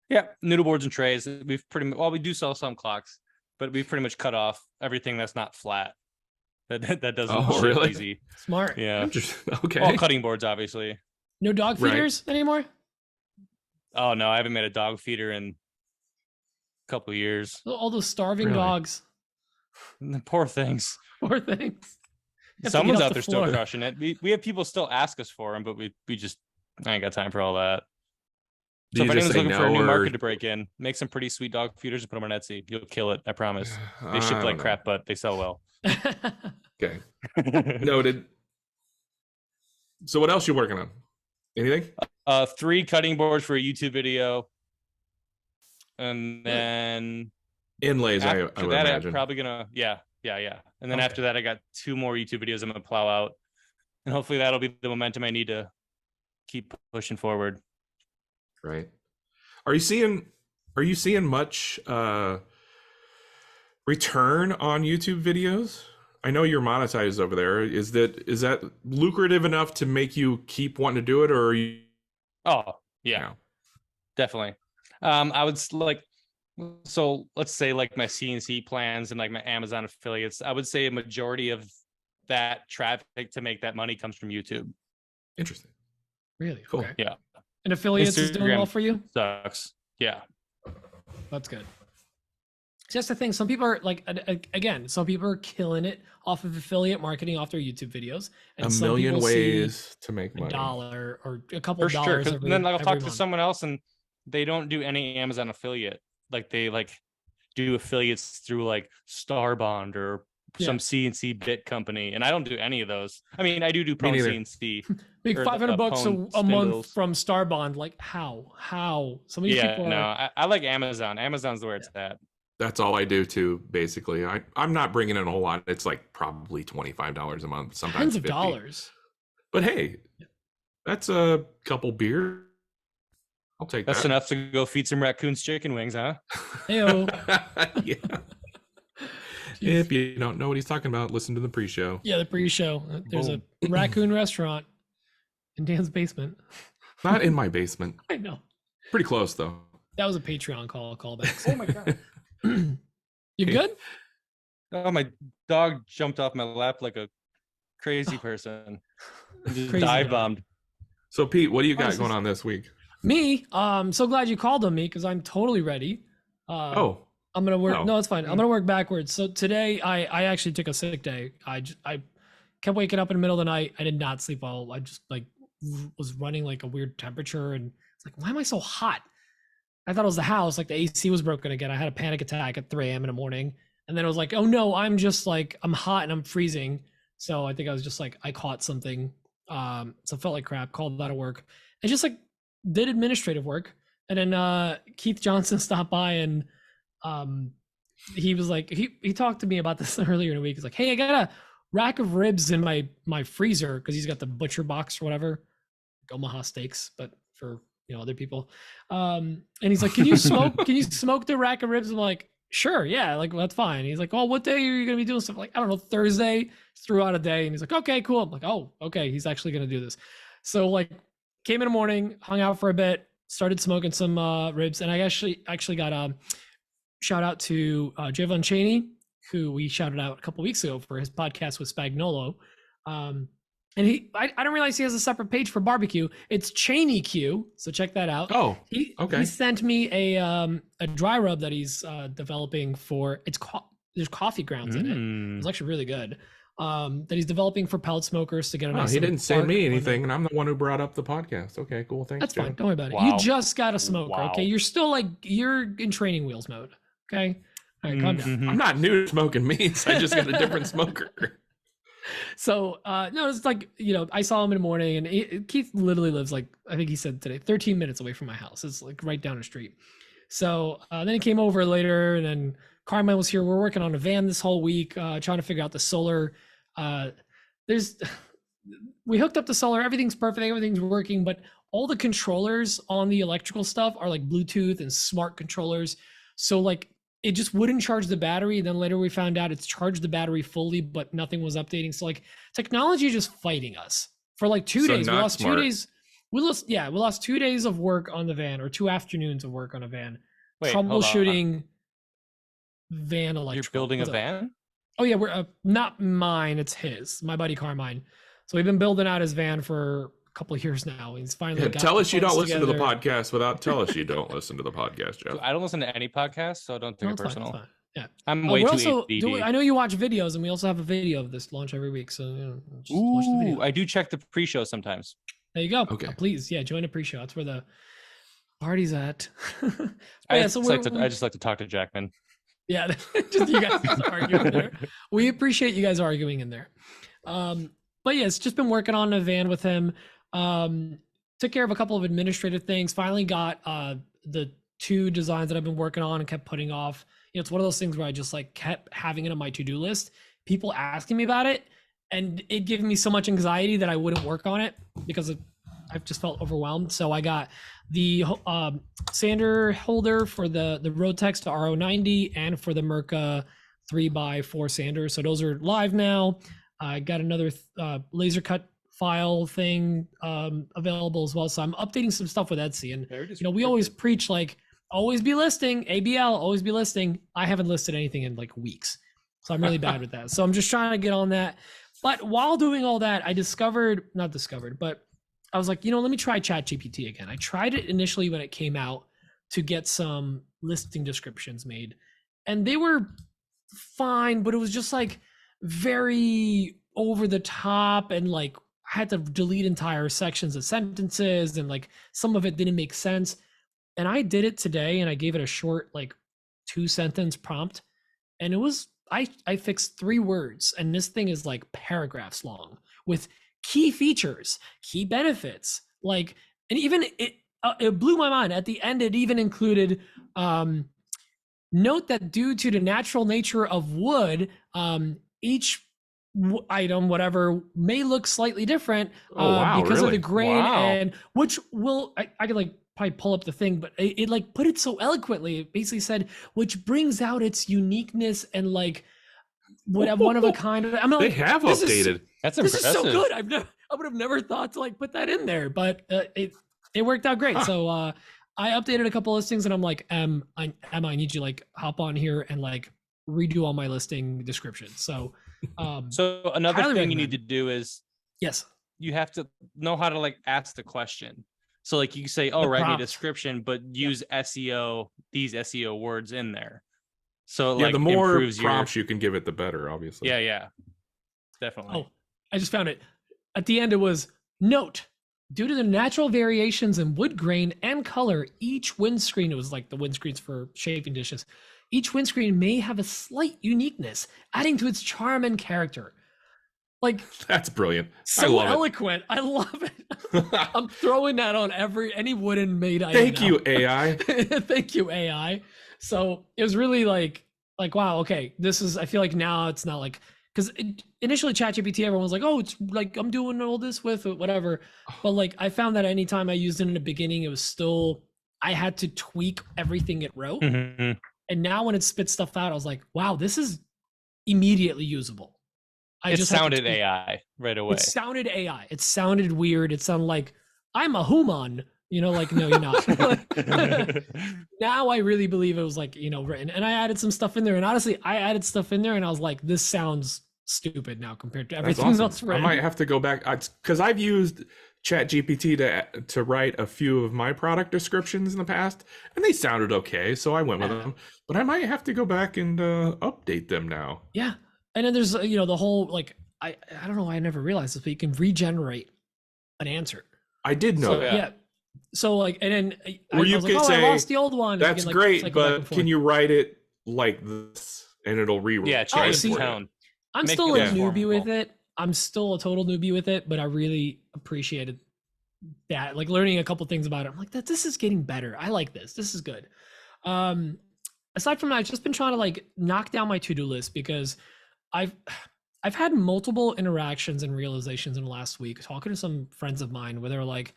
Yeah, noodle boards and trays. We've we do sell some clocks, but we've pretty much cut off everything that's not flat. That doesn't ship really? easy. Smart. Yeah. Okay. All cutting boards, obviously. No dog feeders anymore? Oh no, I haven't made a dog feeder in a couple of years. All those starving dogs. Poor things. Poor things. Someone's out there still crushing it. We have people still ask us for them, but we just I ain't got time for all that. So if anyone's looking for a new market to break in, make some pretty sweet dog feeders and put them on Etsy. You'll kill it. I promise. They ship like crap, but they sell well. Okay. Noted. So what else you working on? Anything? 3 cutting boards for a YouTube video. And then inlays, I would imagine. I'm probably gonna yeah. And then after that I got 2 more YouTube videos I'm gonna plow out. And hopefully that'll be the momentum I need to keep pushing forward. Right. Are you seeing much return on YouTube videos? I know you're monetized over there. Is that lucrative enough to make you keep wanting to do it, or are you? Oh yeah, definitely. I would like, so let's say like my CNC plans and like my Amazon affiliates. I would say a majority of that traffic to make that money comes from YouTube. Interesting. Really? Cool. Okay. Yeah. And affiliates is doing well for you? Sucks. Yeah. That's good. It's just the thing. Some people are like, again, some people are killing it off of affiliate marketing off their YouTube videos. And a million ways to make money. $1 or a couple of for dollars. Sure. And then I'll talk to someone else and they don't do any Amazon affiliate. Like they like do affiliates through like Starbond or some CNC bit company. And I don't do any of those. I mean, I do Prone CNC. Make $500 a month from Starbond. Like how? Some of these people are... I like Amazon. Amazon's where it's at. That's all I do too, basically. I'm not bringing in a whole lot. It's like probably $25 a month, sometimes tens of $50. Dollars. But hey, that's a couple beer. I'll take that. That's enough to go feed some raccoons chicken wings, huh? Heyo. Yeah. If you don't know what he's talking about, listen to the pre-show. Yeah, the pre-show. There's a raccoon restaurant in Dan's basement. Not in my basement. I know. Pretty close though. That was a Patreon callback. Oh my god. You good? Oh, my dog jumped off my lap like a crazy person. Just dive bombed. So Pete, what do you got going on this week? Me? So glad you called on me because I'm totally ready. I'm gonna work. No, it's fine. I'm gonna work backwards. So today I actually took a sick day. I kept waking up in the middle of the night. I did not sleep well. I just like was running like a weird temperature and it's like, why am I so hot? I thought it was the house, like the AC was broken again. I had a panic attack at 3 a.m. in the morning. And then I was like, oh no, I'm just like, I'm hot and I'm freezing. So I think I was just like, I caught something. So I felt like crap, called out of work. I just like did administrative work. And then Keith Johnson stopped by and he was like, he talked to me about this earlier in the week. He's like, hey, I got a rack of ribs in my freezer because he's got the butcher box or whatever, like Omaha steaks, but for other people. And he's like, can you smoke the rack of ribs? I'm like, sure, yeah, like that's fine. He's like, oh, what day are you gonna be doing stuff? Like, I don't know, Thursday. Threw out a day, and he's like, okay, cool. I'm like, oh, okay, he's actually gonna do this. So like, came in the morning, hung out for a bit, started smoking some ribs, and I actually got shout out to Javon Chaney, who we shouted out a couple weeks ago for his podcast with Spagnolo. And I don't realize he has a separate page for barbecue. It's Cheney Q, so check that out. Oh, okay. He sent me a dry rub that he's developing for. There's coffee grounds in it. It's actually really good. That he's developing for pellet smokers to get a nice. He didn't say me anything, and I'm the one who brought up the podcast. Okay, cool. Thanks. That's Joe. fine. Don't worry about it. Wow. You just got a smoker. Wow. Okay, you're still you're in training wheels mode. Okay, all right, calm down. I'm not new to smoking meats. I just got a different smoker. So no, it's like, I saw him in the morning, and Keith literally lives I think he said today 13 minutes away from my house. It's like right down the street. So then he came over later, and then Carmine was here. We're working on a van this whole week, trying to figure out the solar. We hooked up the solar, everything's perfect, everything's working, but all the controllers on the electrical stuff are like Bluetooth and smart controllers. So like, it just wouldn't charge the battery. Then later we found out it's charged the battery fully, but nothing was updating. So like, technology is just fighting us for like 2 days. We lost 2 days. We lost 2 days of work on the van, or 2 afternoons of work on a van. Wait, troubleshooting van electrical. You're building a van? Oh yeah, we're not mine. It's his, my buddy Carmine. So we've been building out his van for a couple of years now. He's finally Tell us you don't listen to the together. podcast without tell us you don't listen to the podcast, Jeff. I don't listen to any podcast, so don't take No, it it's fine, personal. it's fine. Yeah. I'm Oh, way we're too also ADD. I know you watch videos, and we also have a video of this launch every week. So just watch the video. Ooh, I do check the pre-show sometimes. There you go. Okay. Please, join the pre-show. That's where the party's at. I just like to talk to Jackman. Yeah, just you guys arguing there. We appreciate you guys arguing in there. But yeah, it's just been working on a van with him. Took care of a couple of administrative things. Finally got the 2 designs that I've been working on and kept putting off. It's one of those things where I just kept having it on my to-do list. People asking me about it, and it gave me so much anxiety that I wouldn't work on it because I've just felt overwhelmed. So I got the sander holder for the Rotex to RO90 and for the Merca 3x4 sander. So those are live now. I got another laser cut file thing available as well. So I'm updating some stuff with Etsy. And we always preach always be listing, ABL, always be listing. I haven't listed anything in weeks. So I'm really bad with that. So I'm just trying to get on that. But while doing all that, I but I was like, let me try ChatGPT again. I tried it initially when it came out to get some listing descriptions made, and they were fine, but it was just very over the top, and I had to delete entire sections of sentences, and some of it didn't make sense. And I did it today, and I gave it a short 2-sentence prompt, and it was I fixed 3 words, and this thing is paragraphs long with key features, key benefits, and even it blew my mind. At the end, it even included note that due to the natural nature of wood, each item, whatever, may look slightly different because of the grain, and which will I could probably pull up the thing, but it put it so eloquently. It basically said, which brings out its uniqueness and one of a kind. They have updated. That's this impressive. is so good. I would have never thought to put that in there, but it worked out great. So I updated a couple listings, and I'm like, Emma, I need you to hop on here and redo all my listing descriptions. So so another thing you need to do is yes, you have to know how to ask the question. So you say, write me a description, but use SEO, these SEO words in there. So the more improves prompts you can give it, the better, obviously. Yeah, definitely. Oh, I just found it. At the end, it was note, due to the natural variations in wood grain and color, each windscreen, it was the windscreens for shaving dishes, each windscreen may have a slight uniqueness, adding to its charm and character. That's brilliant. So I love eloquent. I love it. I'm throwing that on any wooden made item. Thank you, AI. Thank you, AI. So it was really wow, okay, this is, I feel now it's not because initially ChatGPT, everyone was like, oh, it's like I'm doing all this with it, whatever. But like I found that anytime I used it in the beginning, it was still, I had to tweak everything it wrote. Mhm. And now when it spits stuff out, I was like, wow, this is immediately usable. It just had to sounded tweak it. AI right away. It sounded AI. It sounded weird. It sounded like I'm a human. Like, no, you're not. Now I really believe it was like, written. And I added some stuff in there. And honestly, I added stuff in there and I was like, this sounds stupid now compared to everything That's else awesome. written. I might have to go back because I've used ChatGPT to write a few of my product descriptions in the past, and they sounded okay, so I went with them. But I might have to go back and update them now. Yeah. And then there's, the whole, like, I don't know why I never realized this, but you can regenerate an answer. I did know that. Yeah. So like, and then I you was like, could I say, lost the old one. That's great, but can you write it like this and it'll rewrite? Yeah, change the see, tone. I'm Make still it a newbie formal. with it. I'm still a total newbie with it, but I really appreciated that. Like learning a couple things about it. I'm like, this is getting better. I like this. This is good. Aside from that, I've just been trying to like knock down my to-do list because I've had multiple interactions and realizations in the last week talking to some friends of mine where they're like,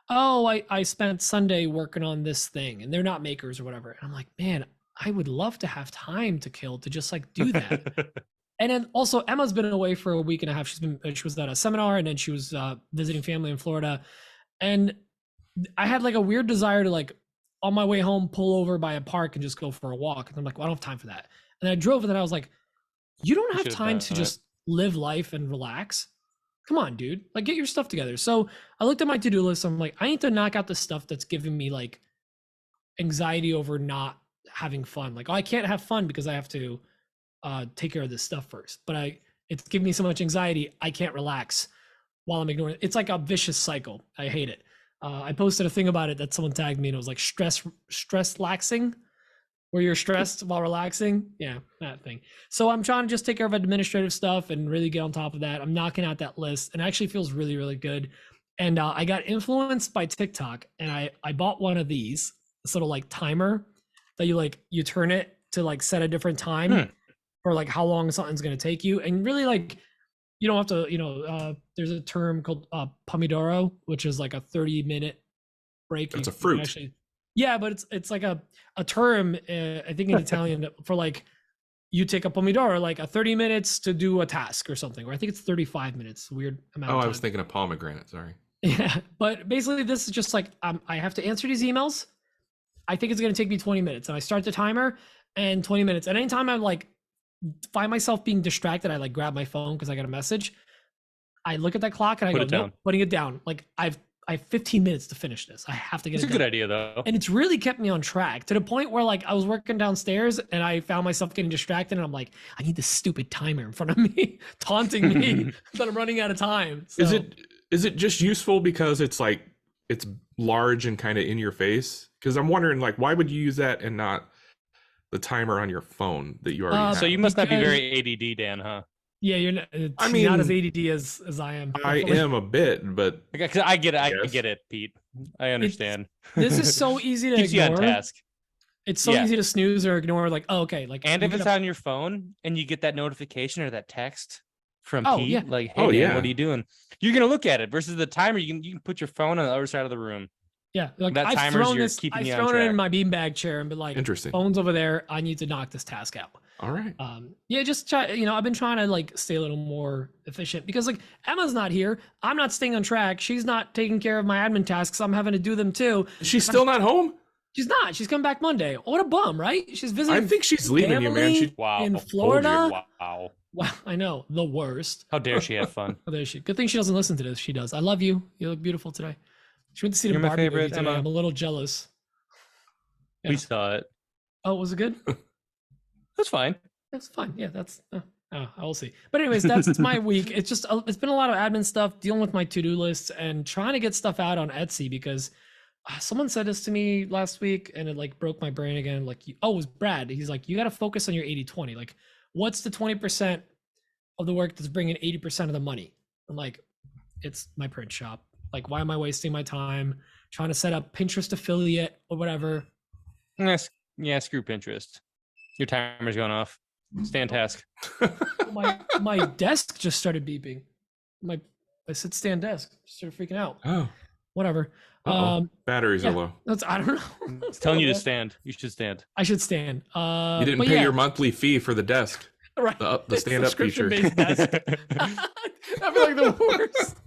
oh, I spent Sunday working on this thing, and they're not makers or whatever. And I'm like, man, I would love to have time to kill to just like do that. And then also Emma's been away for a week and a half. She was at a seminar, and then she was visiting family in Florida. And I had like a weird desire to like on my way home, pull over by a park and just go for a walk. And I'm like, well, I don't have time for that. And I drove, and then I was like, you don't have time to just live life and relax. Come on, dude. Like, get your stuff together. So I looked at my to-do list. I'm like, I need to knock out the stuff that's giving me like anxiety over not having fun. Like, oh, I can't have fun because I have to take care of this stuff first. But it's giving me so much anxiety, I can't relax while I'm ignoring it. It's like a vicious cycle. I hate it. I posted a thing about it that someone tagged me, and it was like stress laxing, where you're stressed while relaxing. Yeah, that thing. So I'm trying to just take care of administrative stuff and really get on top of that. I'm knocking out that list, and it actually feels really, really good. And I got influenced by TikTok, and I bought one of these, a sort of like timer that you turn it to like set a different time for like how long something's going to take you. And really like, you don't have to, there's a term called pomodoro, which is like a 30-minute break. It's a fruit. Actually, yeah, but it's like a term, I think in Italian for like, you take a pomodoro, like a 30 minutes to do a task or something, or I think it's 35 minutes, weird amount of time. I was thinking of pomegranate, sorry. Yeah, but basically this is just like, I have to answer these emails. I think it's going to take me 20 minutes, and I start the timer and 20 minutes. And anytime I'm like, find myself being distracted, I like grab my phone because I got a message. I look at that clock and I go, nope, putting it down. Like I have 15 minutes to finish this. I have to get it done. It's a good idea though. And it's really kept me on track to the point where like I was working downstairs and I found myself getting distracted, and I'm like, I need this stupid timer in front of me taunting me that I'm running out of time. So, is it just useful because it's like it's large and kind of in your face? Because I'm wondering like, why would you use that and not the timer on your phone that you already have? So you must not be very ADD, Dan, huh? Yeah, you're not. I mean, not as ADD as I am. I am a bit, but I get it. I get it, Pete. I understand. This is so easy to Keeps ignore. you on task. It's so easy to snooze or ignore. Like, oh, okay, like, and if it's on your phone and you get that notification or that text from Pete, like, hey, man, what are you doing? You're gonna look at it. Versus the timer, you can put your phone on the other side of the room. Yeah, like that I've thrown it in my beanbag chair and been like, interesting. Phone's over there. I need to knock this task out. All right. Yeah, just try. I've been trying to like stay a little more efficient because like Emma's not here. I'm not staying on track. She's not taking care of my admin tasks. I'm having to do them too. She's still not home? She's not. She's coming back Monday. What a bum, right? She's visiting. I think she's leaving you, man. In Florida. Wow. Wow, I know, the worst. How dare she have fun? How dare she? Good thing she doesn't listen to this. She does. I love you. You look beautiful today. She went to see the Barbie movie today. I'm a little jealous. Yeah. We saw it. Oh, was it good? That's fine. That's fine. Yeah, that's. I will see. But anyways, that's my week. It's just it's been a lot of admin stuff, dealing with my to-do lists, and trying to get stuff out on Etsy because someone said this to me last week, and it like broke my brain again. Like, it was Brad. He's like, you got to focus on your 80-20. Like, what's the 20% of the work that's bringing 80% of the money? I'm like, it's my print shop. Like, why am I wasting my time trying to set up Pinterest affiliate or whatever? Yeah, screw Pinterest. Your timer's going off. Stand task. My desk just started beeping. I said stand desk. Just started freaking out. Oh, Whatever. batteries are low. I don't know. It's telling you to stand. You should stand. I should stand. You didn't pay your monthly fee for the desk, right. the stand-up feature. Subscription-based desk. That'd be like the worst.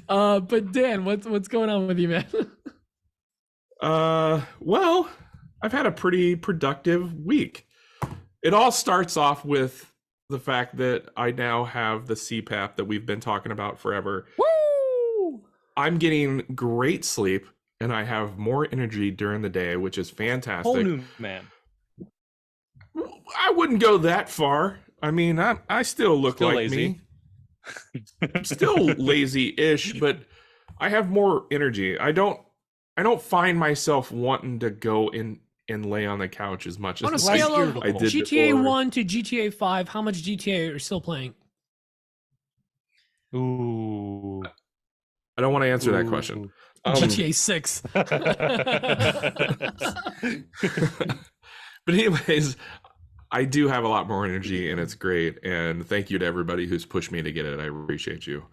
But Dan, what's going on with you, man? Well, I've had a pretty productive week. It all starts off with the fact that I now have the C-pap that we've been talking about forever. Woo! I'm getting great sleep and I have more energy during the day, which is fantastic. Whole new man. I wouldn't go that far. I mean, I still look Still like lazy. me. I'm still lazy-ish, but I have more energy. I don't find myself wanting to go in and lay on the couch as much as On a I scale of did GTA before. 1 to GTA 5, how much GTA are you still playing? Ooh. I don't want to answer that question. GTA 6. But anyways, I do have a lot more energy and it's great. And thank you to everybody who's pushed me to get it. I appreciate you.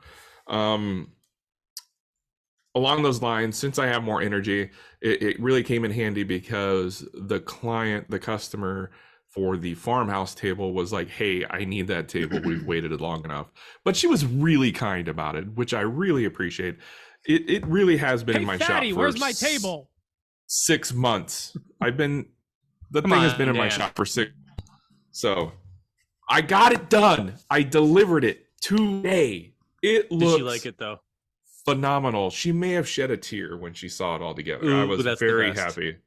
Along those lines, since I have more energy, it really came in handy because the customer for the farmhouse table was like, hey, I need that table. We've waited long enough. But she was really kind about it, which I really appreciate. It really has been in my Fatty, shop for where's my table? 6 months. The thing Come has on, been in my Dan. shop for 6. So I got it done. I delivered it today. It Did looks she like it though? phenomenal. She may have shed a tear when she saw it all together. I Ooh, was that's the very best. happy. I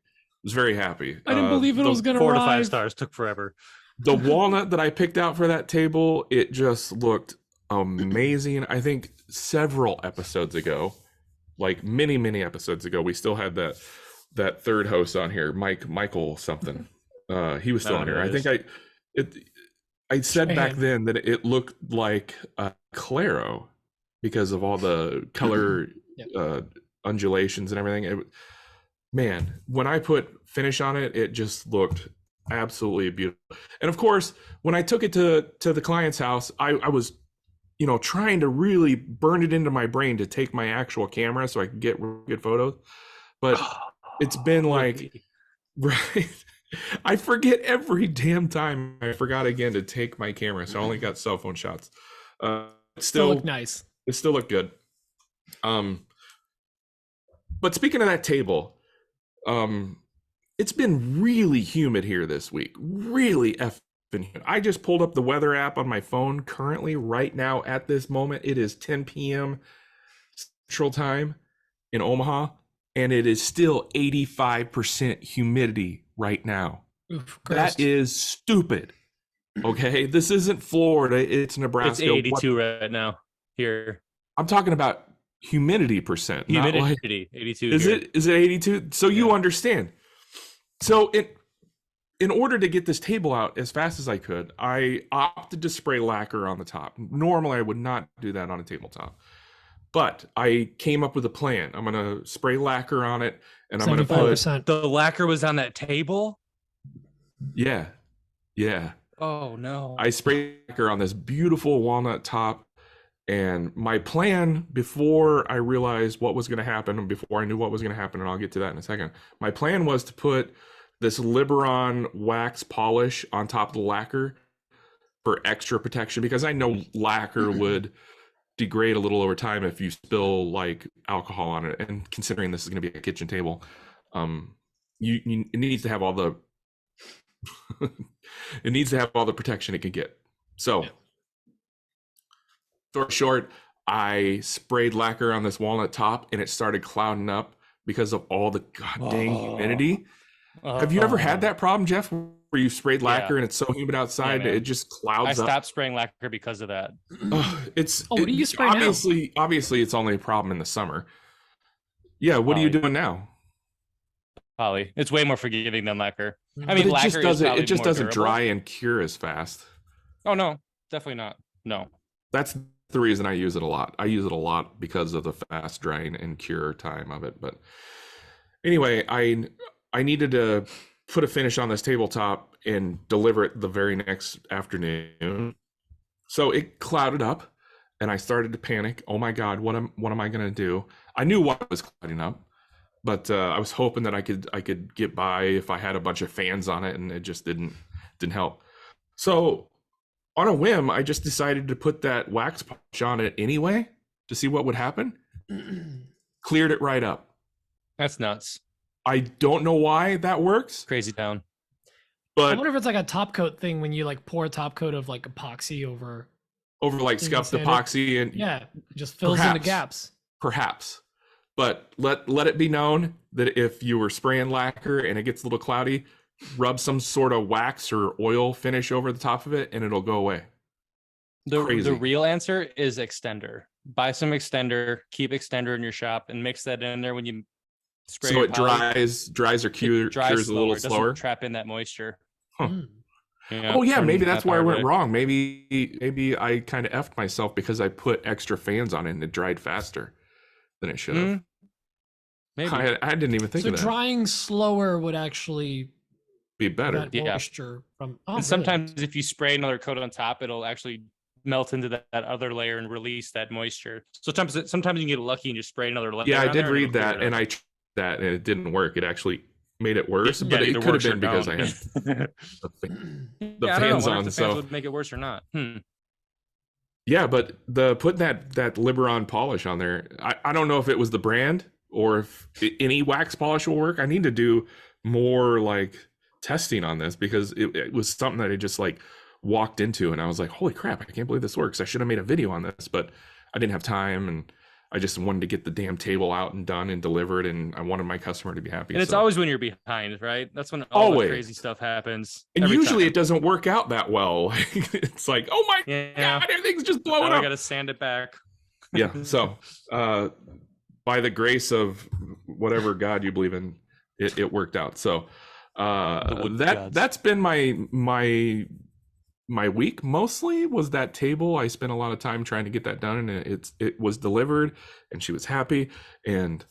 was very happy. I didn't believe it was going to 4 to arrive. 5 stars took forever. The walnut that I picked out for that table, it just looked amazing. I think several episodes ago, like many episodes ago, we still had that third host on here, Michael something. He was still on here. I think I said back then that it looked like Claro because of all the color undulations and everything. Man, when I put finish on it, it just looked absolutely beautiful. And of course, when I took it to the client's house, I was trying to really burn it into my brain to take my actual camera so I could get good photos. But it's been like, right, I forget every damn time. I forgot again to take my camera, so I only got cell phone shots. Still look nice. It still looked good. But speaking of that table, it's been really humid here this week. Really effing humid. I just pulled up the weather app on my phone currently right now at this moment. It is 10 p.m. Central Time in Omaha, and it is still 85% humidity right now. Oof, that is stupid. Okay, this isn't Florida, it's Nebraska. It's 82 right now here. I'm talking about humidity percent. Humidity, not like, 82. Is here. it 82? So you understand. So in order to get this table out as fast as I could, I opted to spray lacquer on the top. Normally I would not do that on a tabletop. But I came up with a plan. I'm going to spray lacquer on it, and I'm going to put... The lacquer was on that table? Yeah. Oh, no. I sprayed lacquer on this beautiful walnut top, and my plan, before I realized what was going to happen, and before I knew what was going to happen, and I'll get to that in a second, my plan was to put this Liberon wax polish on top of the lacquer for extra protection, because I know lacquer would degrade a little over time if you spill like alcohol on it, and considering this is going to be a kitchen table, it needs to have all the it needs to have all the protection it can get. So story short, I sprayed lacquer on this walnut top and it started clouding up because of all the goddamn humidity. Have you ever had that problem, Jeff, where you sprayed lacquer and it's so humid outside that it just clouds up? I stopped spraying lacquer because of that. What do you spray now? Obviously, it's only a problem in the summer. Yeah, what are you doing now? Poly. It's way more forgiving than lacquer. I But mean, it just doesn't dry and cure as fast. Oh, no, definitely not. No. That's the reason I use it a lot. I use it a lot because of the fast drying and cure time of it. But anyway, I needed to put a finish on this tabletop and deliver it the very next afternoon. So it clouded up and I started to panic. Oh my God, what am I going to do? I knew what was clouding up, but I was hoping that I could get by if I had a bunch of fans on it, and it just didn't help. So on a whim, I just decided to put that wax polish on it anyway to see what would happen. Cleared it right up. That's nuts. I don't know why that works. Crazy town. But I wonder if it's like a top coat thing when you like pour a top coat of like epoxy over like scuffed epoxy, and yeah, it just fills in the gaps. Perhaps. But let it be known that if you were spraying lacquer and it gets a little cloudy, rub some sort of wax or oil finish over the top of it and it'll go away. The real answer is extender. Buy some extender, keep extender in your shop, and mix that in there when you spray. So it dries or cures a little slower. Trap in that moisture. Huh. Oh yeah, maybe that's where I went wrong. Maybe I kind of effed myself because I put extra fans on it and it dried faster than it should have. Maybe I didn't even think of that. So drying slower would actually be better. Moisture from. Oh, and sometimes if you spray another coat on top, it'll actually melt into that other layer and release that moisture. So sometimes you can get lucky and just spray another layer. Yeah, I did read that, and I tried that, and it didn't work. It actually made it worse, but it could have been because I had the fans on. So would make it worse or not. Yeah, but putting that Liberon polish on there, I don't know if it was the brand or if any wax polish will work. I need to do more like testing on this because it was something that I just like walked into and I was like, holy crap, I can't believe this works. I should have made a video on this, but I didn't have time, and I just wanted to get the damn table out and done and delivered, and I wanted my customer to be happy. And it's always when you're behind, right? That's when all the crazy stuff happens. And usually it doesn't work out that well. It's like, oh my God, everything's just blowing up. I gotta sand it back. Yeah. So by the grace of whatever God you believe in, it worked out. So that's been my week mostly was that table. I spent a lot of time trying to get that done, and it was delivered, and she was happy, and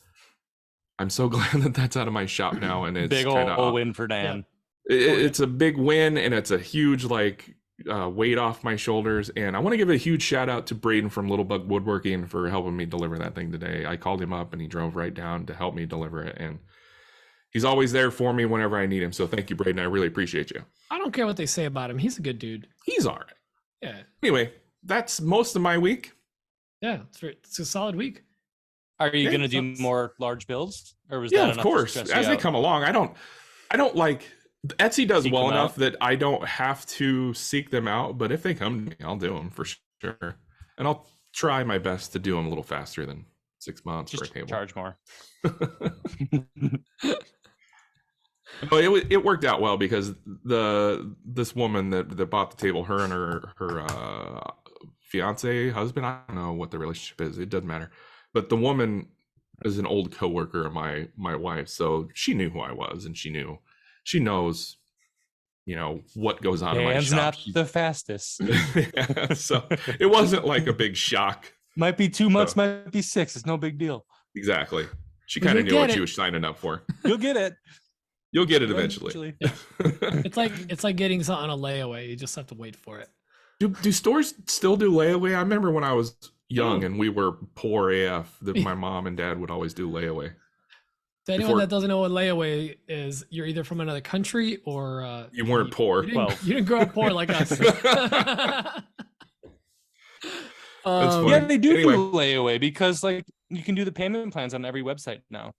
I'm so glad that that's out of my shop now. And it's big old win for Dan. It's a big win, and it's a huge weight off my shoulders. And I want to give a huge shout out to Braden from Little Bug Woodworking for helping me deliver that thing today. I called him up and he drove right down to help me deliver it, and he's always there for me whenever I need him. So thank you, Braden. I really appreciate you. I don't care what they say about him. He's a good dude. He's all right. Yeah. Anyway, that's most of my week. Yeah, it's a solid week. Are you going to do more large builds, or was that enough? Of course. As they come along, I don't like Etsy does well enough that I don't have to seek them out. But if they come to me, I'll do them for sure, and I'll try my best to do them a little faster than 6 months for a table. Charge more. Oh, it worked out well because this woman that bought the table, her and her fiance, husband, I don't know what the relationship is. It doesn't matter. But the woman is an old coworker of my wife, so she knew who I was, and she knows, what goes on in my shop. Not the fastest. Yeah, so it wasn't like a big shock. Might be 2 months, might be 6. It's no big deal. Exactly. She kind of knew what she was signing up for. You'll get it. You'll get it eventually. Yeah. It's like getting something on a layaway. You just have to wait for it. Do stores still do layaway? I remember when I was young and we were poor AF that my mom and dad would always do layaway. To anyone that doesn't know what layaway is, you're either from another country or you weren't poor. You didn't grow up poor like us. Yeah, they do layaway because you can do the payment plans on every website now.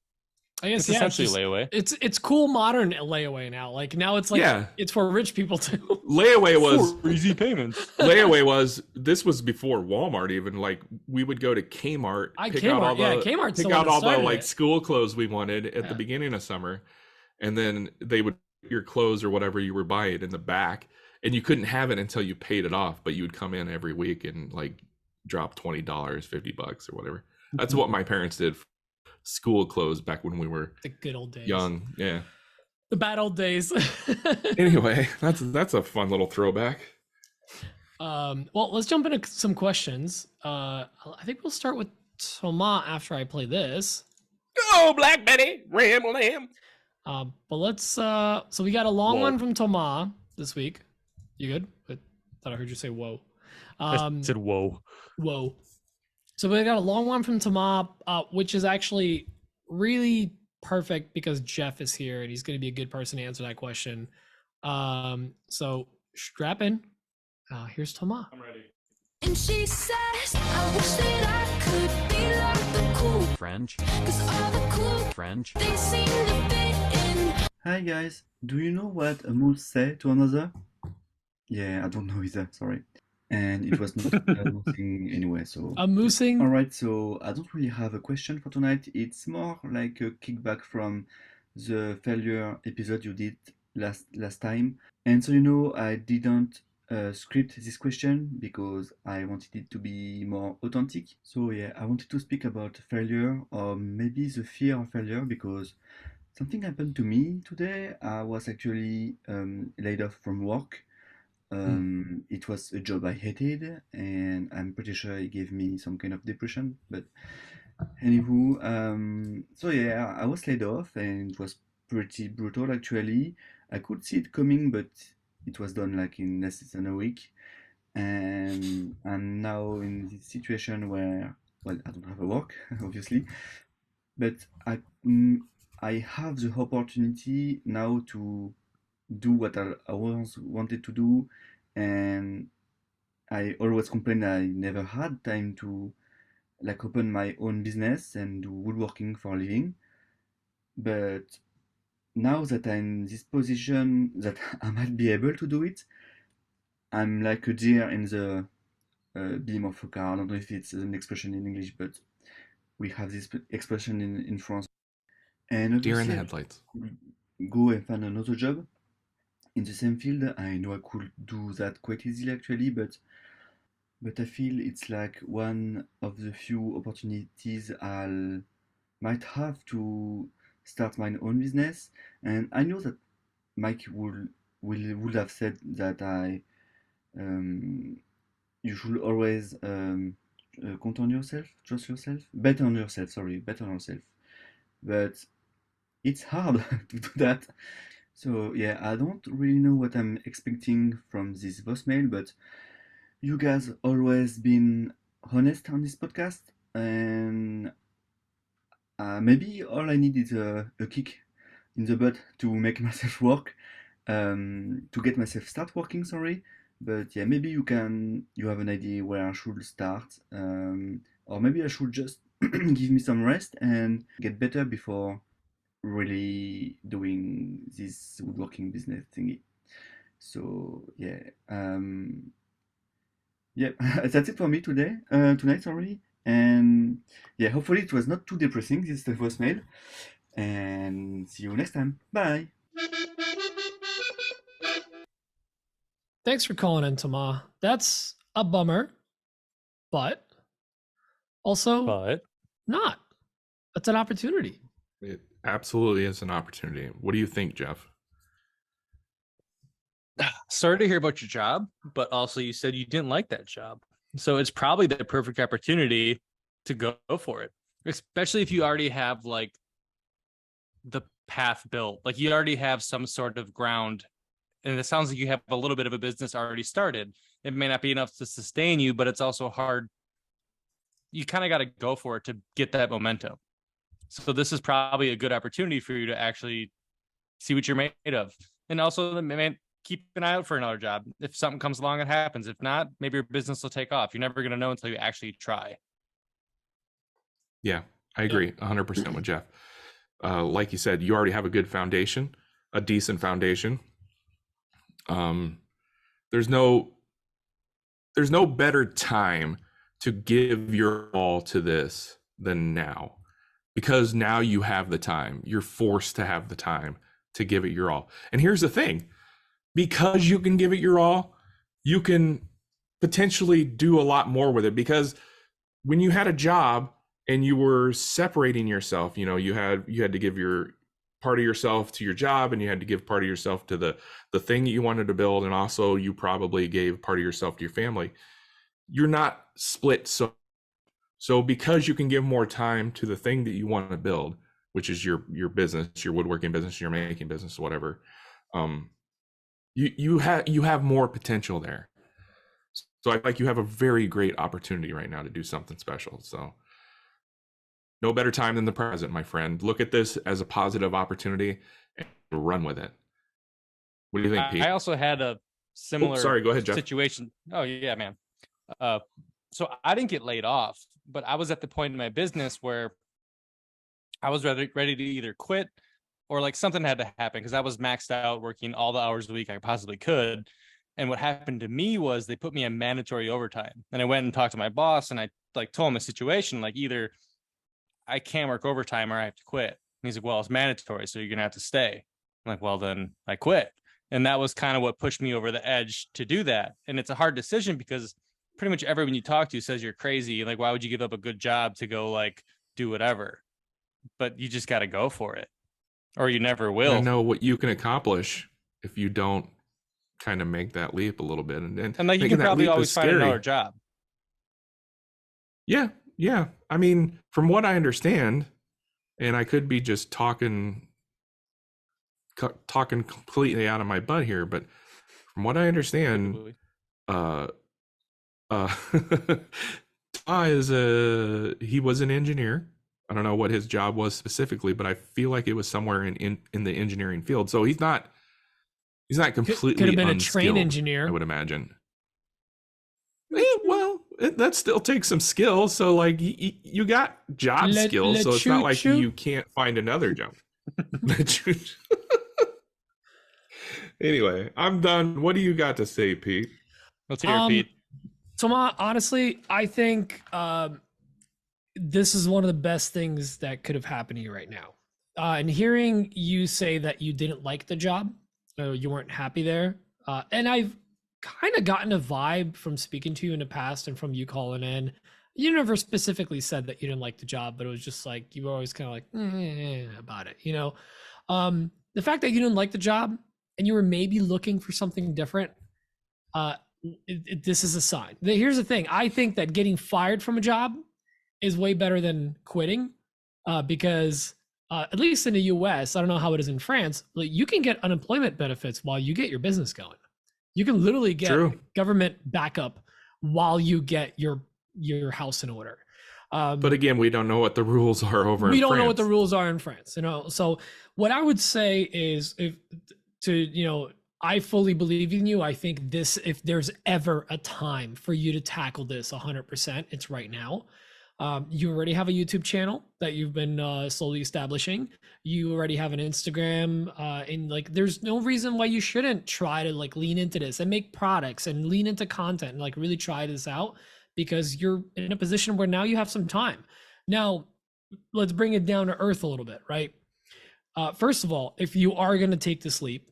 I guess it's essentially layaway. It's cool modern layaway now. Like now it's it's for rich people too. Layaway was for easy payments. Layaway this was before Walmart even. Like we would go to Kmart, pick out all the school clothes we wanted at the beginning of summer, and then they would put your clothes or whatever you were buying in the back, and you couldn't have it until you paid it off. But you would come in every week and drop $20, $50 or whatever. That's what my parents did. School clothes back when we were the good old days. Young, yeah. The bad old days. Anyway, that's a fun little throwback. Well, let's jump into some questions. I think we'll start with Tomas after I play this. Go, Black Betty, Ram Lamb. But let's so we got a long Whoa. one from Tomas this week. You good? I thought I heard you say whoa. I said, whoa. Whoa. So we got a long one from Tomas, which is actually really perfect because Jeff is here and he's going to be a good person to answer that question. So strap in. Here's Tomas. I'm ready. And she says, I wish that I could be like the cool French, cause all the cool French. things seem to fit in. Hi guys, do you know what a moose say to another? Yeah, I don't know either, sorry. And it was not nothing anyway, so... A moosing. Alright, so I don't really have a question for tonight. It's more like a kickback from the failure episode you did last time. And so, you know, I didn't script this question because I wanted it to be more authentic. So yeah, I wanted to speak about failure or maybe the fear of failure because something happened to me today. I was actually laid off from work. It was a job I hated, and I'm pretty sure it gave me some kind of depression. But anywho, so yeah, I was laid off, and it was pretty brutal actually. I could see it coming, but it was done like in less than a week, and I'm now in this situation where, well, I don't have a work, obviously, but I have the opportunity now to do what I always wanted to do, and I always complained I never had time to like open my own business and do woodworking for a living. But now that I'm in this position that I might be able to do it, I'm like a deer in the beam of a car. I don't know if it's an expression in English, but we have this expression in France. And Deer in the obviously I headlights. could go and find another job in the same field. I know I could do that quite easily actually, but I feel it's like one of the few opportunities I might have to start my own business. And I know that Mike would have said that you should always count on yourself, trust yourself, bet on yourself. Sorry, bet on yourself. But it's hard to do that. So yeah, I don't really know what I'm expecting from this voicemail, but you guys always been honest on this podcast, and maybe all I need is a kick in the butt to make myself work, to get myself start working. Sorry, but yeah, maybe you have an idea where I should start, or maybe I should just give me some rest and get better before really doing this woodworking business thingy. So yeah, yeah, that's it for me tonight, sorry. And yeah, hopefully it was not too depressing, this voicemail. And see you next time. Bye. Thanks for calling in, Tomas. That's a bummer, but also But not. That's an opportunity. It absolutely is an opportunity. What do you think, Jeff? sorry to hear about your job, but also you said you didn't like that job. So it's probably the perfect opportunity to go for it, especially if you already have like the path built, like you already have some sort of ground. And it sounds like you have a little bit of a business already started. It may not be enough to sustain you, but it's also hard. You kind of got to go for it to get that momentum. So this is probably a good opportunity for you to actually see what you're made of. And also, man, keep an eye out for another job. If something comes along, it happens. If not, maybe your business will take off. You're never going to know until you actually try. Yeah, I agree 100% with Jeff. Like you said, you already have a good foundation, a decent foundation. There's no better time to give your all to this than now, because now you have the time. You're forced to have the time to give it your all. And here's the thing, because you can give it your all, you can potentially do a lot more with it. Because when you had a job and you were separating yourself, you had to give your part of yourself to your job, and you had to give part of yourself to the thing that you wanted to build. And also you probably gave part of yourself to your family. You're not split. So because you can give more time to the thing that you want to build, which is your business, your woodworking business, your making business, whatever, you have more potential there. So I feel like you have a very great opportunity right now to do something special. So no better time than the present, my friend. Look at this as a positive opportunity and run with it. What do you think, Pete? I also had a similar sorry, go ahead, Jeff. situation. Oh yeah, man. So I didn't get laid off, but I was at the point in my business where I was ready to either quit or like something had to happen because I was maxed out working all the hours a week I possibly could. And what happened to me was they put me in mandatory overtime. And I went and talked to my boss and I like told him the situation, like either I can't work overtime or I have to quit. And he's like, well, it's mandatory, so you're gonna have to stay. I'm like, well, then I quit. And that was kind of what pushed me over the edge to do that. And it's a hard decision because pretty much everyone you talk to says you're crazy. Like, why would you give up a good job to go like do whatever? But you just got to go for it, or you never will. I know what you can accomplish if you don't kind of make that leap a little bit, and like you can probably always find another job. Yeah. I mean, from what I understand, and I could be just talking completely out of my butt here, but from what I understand, he was an engineer. I don't know what his job was specifically, but I feel like it was somewhere in the engineering field. So he's not completely could have been unskilled, a train engineer, I would imagine. Well, that still takes some skill. So like you got job skills, so it's not like you can't find another job. Anyway, I'm done. What do you got to say, Pete? Let's hear it, Pete. Tomas, honestly, I think this is one of the best things that could have happened to you right now. And hearing you say that you didn't like the job, you weren't happy there, and I've kind of gotten a vibe from speaking to you in the past and from you calling in. You never specifically said that you didn't like the job, but it was just like you were always kind of like about it, you know. The fact that you didn't like the job and you were maybe looking for something different, this is a sign. Here's the thing. I think that getting fired from a job is way better than quitting, because at least in the US, I don't know how it is in France, but you can get unemployment benefits while you get your business going. You can literally get government backup while you get your house in order. But again, we don't know what the rules are over in France. We don't know what the rules are in France, you know. So what I would say is I fully believe in you. I think if there's ever a time for you to tackle this 100%, it's right now. You already have a YouTube channel that you've been slowly establishing. You already have an Instagram, and like, there's no reason why you shouldn't try to like lean into this and make products and lean into content and like really try this out, because you're in a position where now you have some time. Now, let's bring it down to earth a little bit, right? First of all, if you are going to take this leap,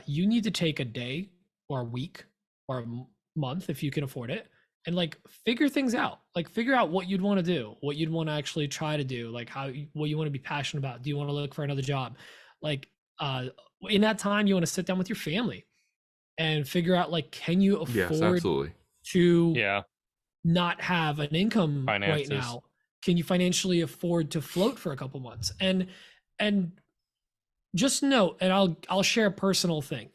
you need to take a day or a week or a month, if you can afford it, and like figure things out. Like figure out what you'd want to do, what you'd want to actually try to do, like what you want to be passionate about. Do you want to look for another job? Like in that time, you want to sit down with your family and figure out, like, can you afford to not have an income right now? Can you financially afford to float for a couple months? And just note, and I'll share a personal thing.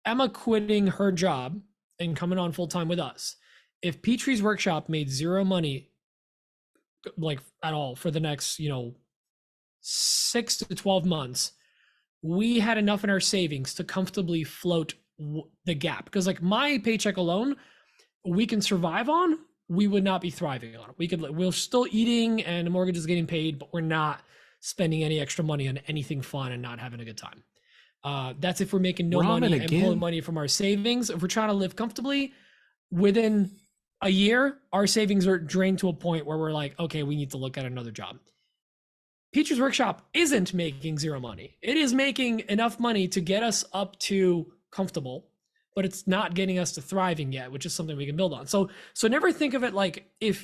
Emma quitting her job and coming on full time with us. If Petrie's Workshop made zero money, like at all, for the next 6 to 12 months, we had enough in our savings to comfortably float the gap. Because like my paycheck alone, we can survive on. We would not be thriving on it. We're still eating and the mortgage is getting paid, but we're not spending any extra money on anything fun and not having a good time. That's if we're making no money and pulling money from our savings. If we're trying to live comfortably, within a year, our savings are drained to a point where we're like, okay, we need to look at another job. Petrie's Workshop isn't making zero money. It is making enough money to get us up to comfortable, but it's not getting us to thriving yet, which is something we can build on. So never think of it like if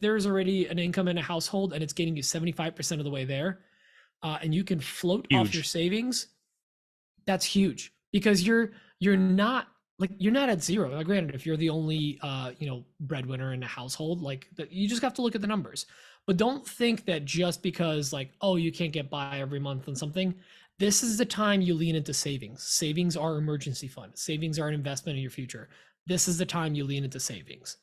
there's already an income in a household and it's getting you 75% of the way there, and you can float off your savings, that's huge, because you're not like you're not at zero. Now, granted, if you're the only breadwinner in a household, like you just have to look at the numbers. But don't think that just because like, oh, you can't get by every month on something, this is the time you lean into savings. Savings are emergency fund. Savings are an investment in your future. This is the time you lean into savings.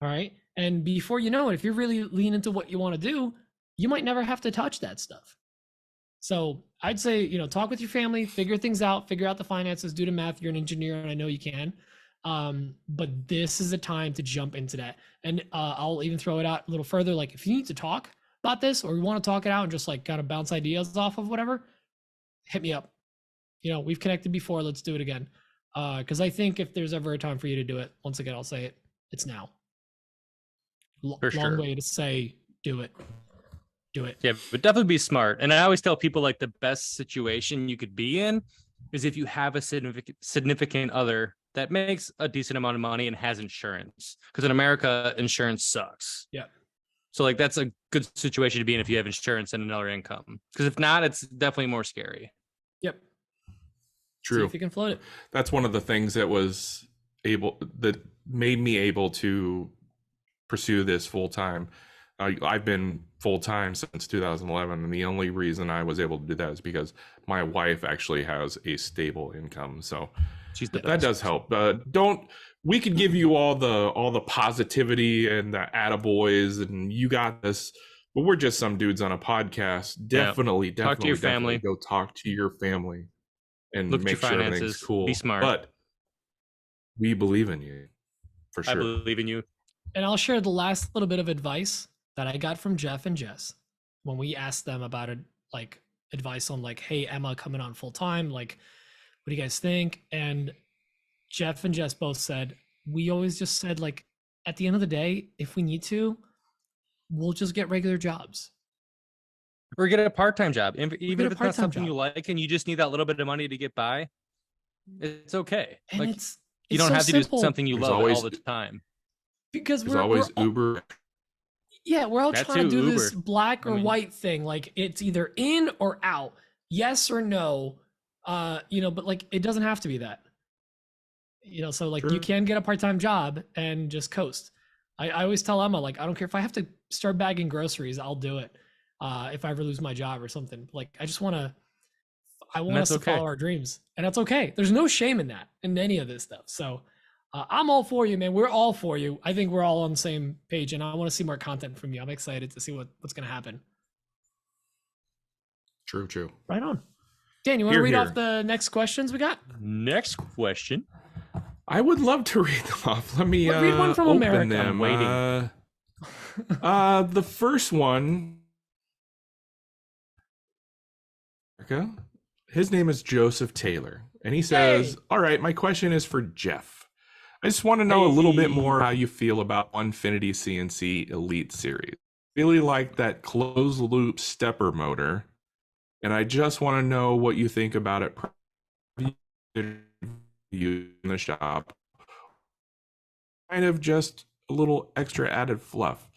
All right. And before you know it, if you really lean into what you want to do, you might never have to touch that stuff. So I'd say, talk with your family, figure things out, figure out the finances, do the math. You're an engineer and I know you can. But this is the time to jump into that. And I'll even throw it out a little further. Like if you need to talk about this or you want to talk it out and just like kind of bounce ideas off of whatever, hit me up. We've connected before. Let's do it again. Because I think if there's ever a time for you to do it, once again, I'll say it, it's now. For Long sure. way to say do it. Do it. Yeah, but definitely be smart. And I always tell people like the best situation you could be in is if you have a significant other that makes a decent amount of money and has insurance. Because in America, insurance sucks. Yeah. So like that's a good situation to be in if you have insurance and another income. Because if not, it's definitely more scary. Yep. See True. if you can float it. That's one of the things that made me able to pursue this full time. I've been full time since 2011, and the only reason I was able to do that is because my wife actually has a stable income. So She's the that best. does help. We could give you all the positivity and the attaboys, and you got this. But we're just some dudes on a podcast. Definitely Talk to your family. go talk to your family and Look at your make sure everything's finances. cool. Be smart. But we believe in you for I sure. believe in you. And I'll share the last little bit of advice that I got from Jeff and Jess when we asked them about it, like advice on like, hey, Emma coming on full time, like, what do you guys think? And Jeff and Jess both said, we always just said like, at the end of the day, if we need to, we'll just get regular jobs. Or get a part-time job. Even get a if it's not part-time something job. you like and you just need that little bit of money to get by, it's okay. And Like it's you don't so have to simple do something you There's love always- all the time. because There's we're always all, Uber. yeah, we're all That trying to too, do this Uber. black or I mean- white thing. Like it's either in or out, yes or no. But like it doesn't have to be that. So like you True. can get a part-time job and just coast. I always tell Emma, like, I don't care if I have to start bagging groceries, I'll do it. If I ever lose my job or something. Like I just want us that's to okay. follow our dreams. And that's okay. There's no shame in that, in any of this stuff. So I'm all for you, man. We're all for you. I think we're all on the same page and I want to see more content from you. I'm excited to see what's going to happen. True. Right on. Dan, you want to Here, read here. off the next questions we got? Next question. I would love to read them off. Let me Read one from open America. them. I'm waiting. The first one, his name is Joseph Taylor, and he says, Hey. all right, my question is for Jeff. I just want to know a little bit Hey. more how you feel about Onefinity CNC Elite Series. Really like that closed loop stepper motor, and I just want to know what you think about it in the shop. Kind of just a little extra added fluff.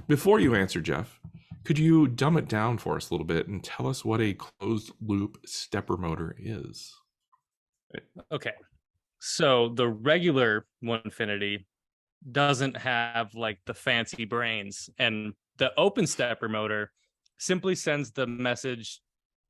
Before you answer, Jeff, could you dumb it down for us a little bit and tell us what a closed loop stepper motor is? Okay. So the regular Onefinity doesn't have like the fancy brains, and the open stepper motor simply sends the message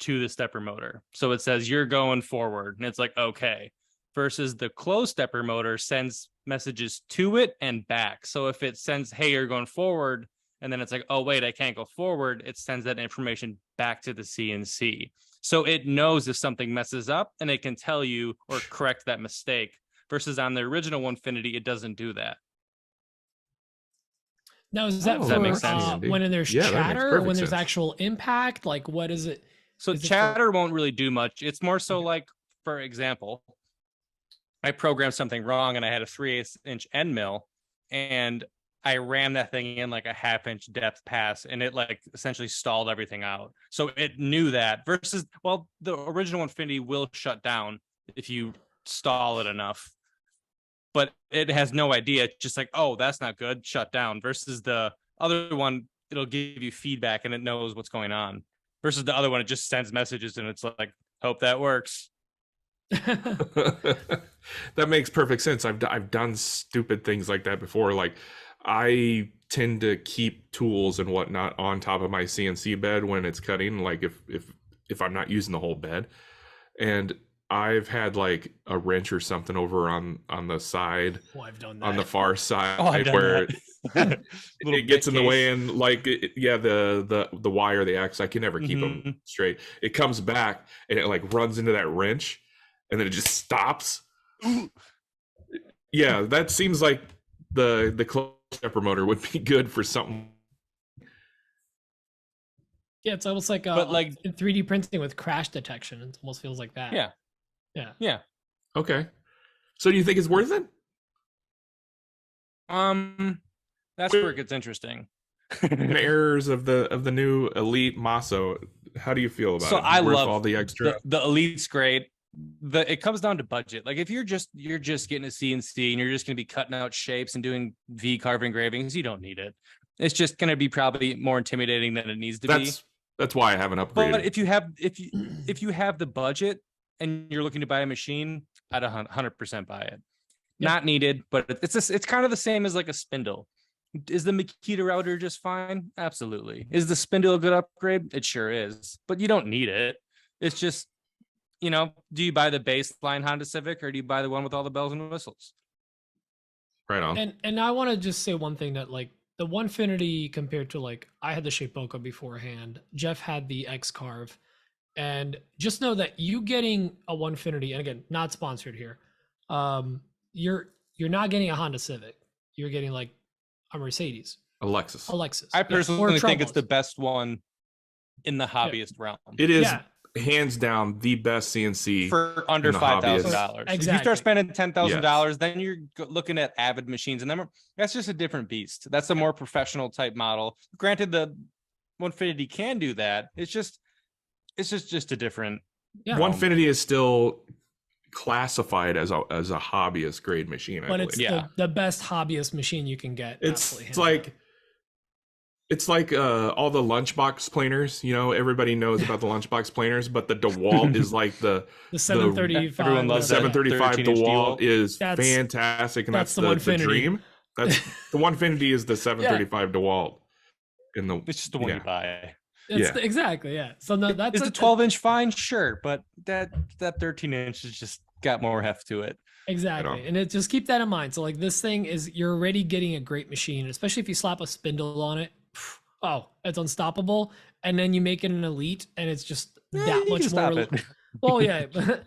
to the stepper motor. So it says you're going forward, and it's like, okay. Versus the closed stepper motor sends messages to it and back. So if it sends, hey, you're going forward, and then it's like, oh, wait, I can't go forward, it sends that information back to the CNC. So it knows if something messes up and it can tell you or correct that mistake. Versus on the original Onefinity, it doesn't do that. Now, is that Does for that make sense? when there's Yeah, that makes chatter or perfect when there's sense. actual impact? Like, what is it? So Is it for- chatter won't really do much. It's more so like, for example, I programmed something wrong and I had a 3/8 inch end mill, and I rammed that thing in like a 1/2 inch depth pass, and it like essentially stalled everything out. So it knew that versus, well, the original Infinity will shut down if you stall it enough, but it has no idea. It's just like, oh, that's not good, shut down. Versus the other one, it'll give you feedback and it knows what's going on. Versus the other one, it just sends messages and it's like, hope that works. That that makes perfect sense. I've done stupid things like that before. Like I tend to keep tools and whatnot on top of my CNC bed when it's cutting, like if I'm not using the whole bed. And I've had like a wrench or something over on the side, I've done that. on the far side, I've done where that. it gets in the way, and like the wire, the X, I can never keep them straight. It comes back and it like runs into that wrench, and then it just stops. Yeah, that seems like the close stepper motor would be good for something. Yeah, it's almost like But, like, in 3D printing with crash detection. It almost feels like that. Yeah. Okay, so do you think it's worth it? That's where it gets interesting. The errors of the new Elite Maso. How do you feel about So it? I Worth love all the extra. the Elite's great. It comes down to budget. Like if you're just getting a CNC and you're just going to be cutting out shapes and doing V carve engravings, you don't need it. It's just going to be probably more intimidating than it needs to be. That's why I haven't upgraded. But if you have the budget and you're looking to buy a machine, I'd 100% buy it. Yep. Not needed, but it's kind of the same as like a spindle. Is the Makita router just fine? Absolutely. Is the spindle a good upgrade? It sure is, but you don't need it. It's just, do you buy the baseline Honda Civic or do you buy the one with all the bells and whistles? Right on. And I want to just say one thing, that like the Onefinity compared to, like, I had the Shapeoko beforehand. Jeff had the X Carve, and just know that you getting a Onefinity, and again, not sponsored here, you're not getting a Honda Civic. You're getting like a Mercedes, Alexis. I personally or think it's Trumos. the best one in the hobbyist realm. It is Yeah. hands down the best CNC For under in the $5,000. hobbyist. If you Exactly. start spending $10,000, then you're looking at Avid machines, and then that's just a different beast. That's a more professional type model. Granted, the Onefinity can do that. It's just a different. Yeah. Onefinity is still classified as a hobbyist grade machine. I But believe. it's the best hobbyist machine you can get. It's absolutely. it's like all the lunchbox planers. Everybody knows about the lunchbox planers, but the DeWalt is like the 735. Everyone loves whatever. that. 735 13-inch DeWalt is That's- fantastic, and that's that's the the Onefinity. dream. That's the Onefinity is the 735 DeWalt. It's just the one you buy. Exactly. Yeah. So no, that's Is the 12-inch fine? Sure, but that 13-inch has just got more heft to it. Exactly. And just keep that in mind. So like this thing is, you're already getting a great machine, especially if you slap a spindle on it. Oh, it's unstoppable. And then you make it an Elite and it's just that You much can more. stop it. Well, yeah, but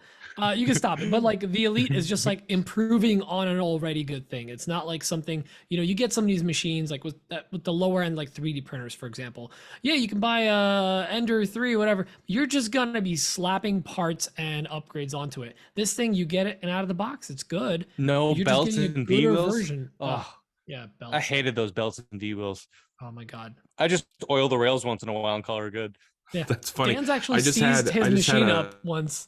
you can stop it. But like the Elite is just like improving on an already good thing. It's not like something, you get some of these machines like with the lower end, like 3D printers, for example. Yeah, you can buy a Ender 3, whatever. You're just going to be slapping parts and upgrades onto it. This thing, you get it and out of the box, it's good. No You're belts just getting a and gooder V-wheels. version. Oh, Yeah, belts. I hated those belts and V-wheels. Oh my God. I just oil the rails once in a while and call her good. Yeah. That's funny. Dan's actually I just seized had- his I just had machine a- up once.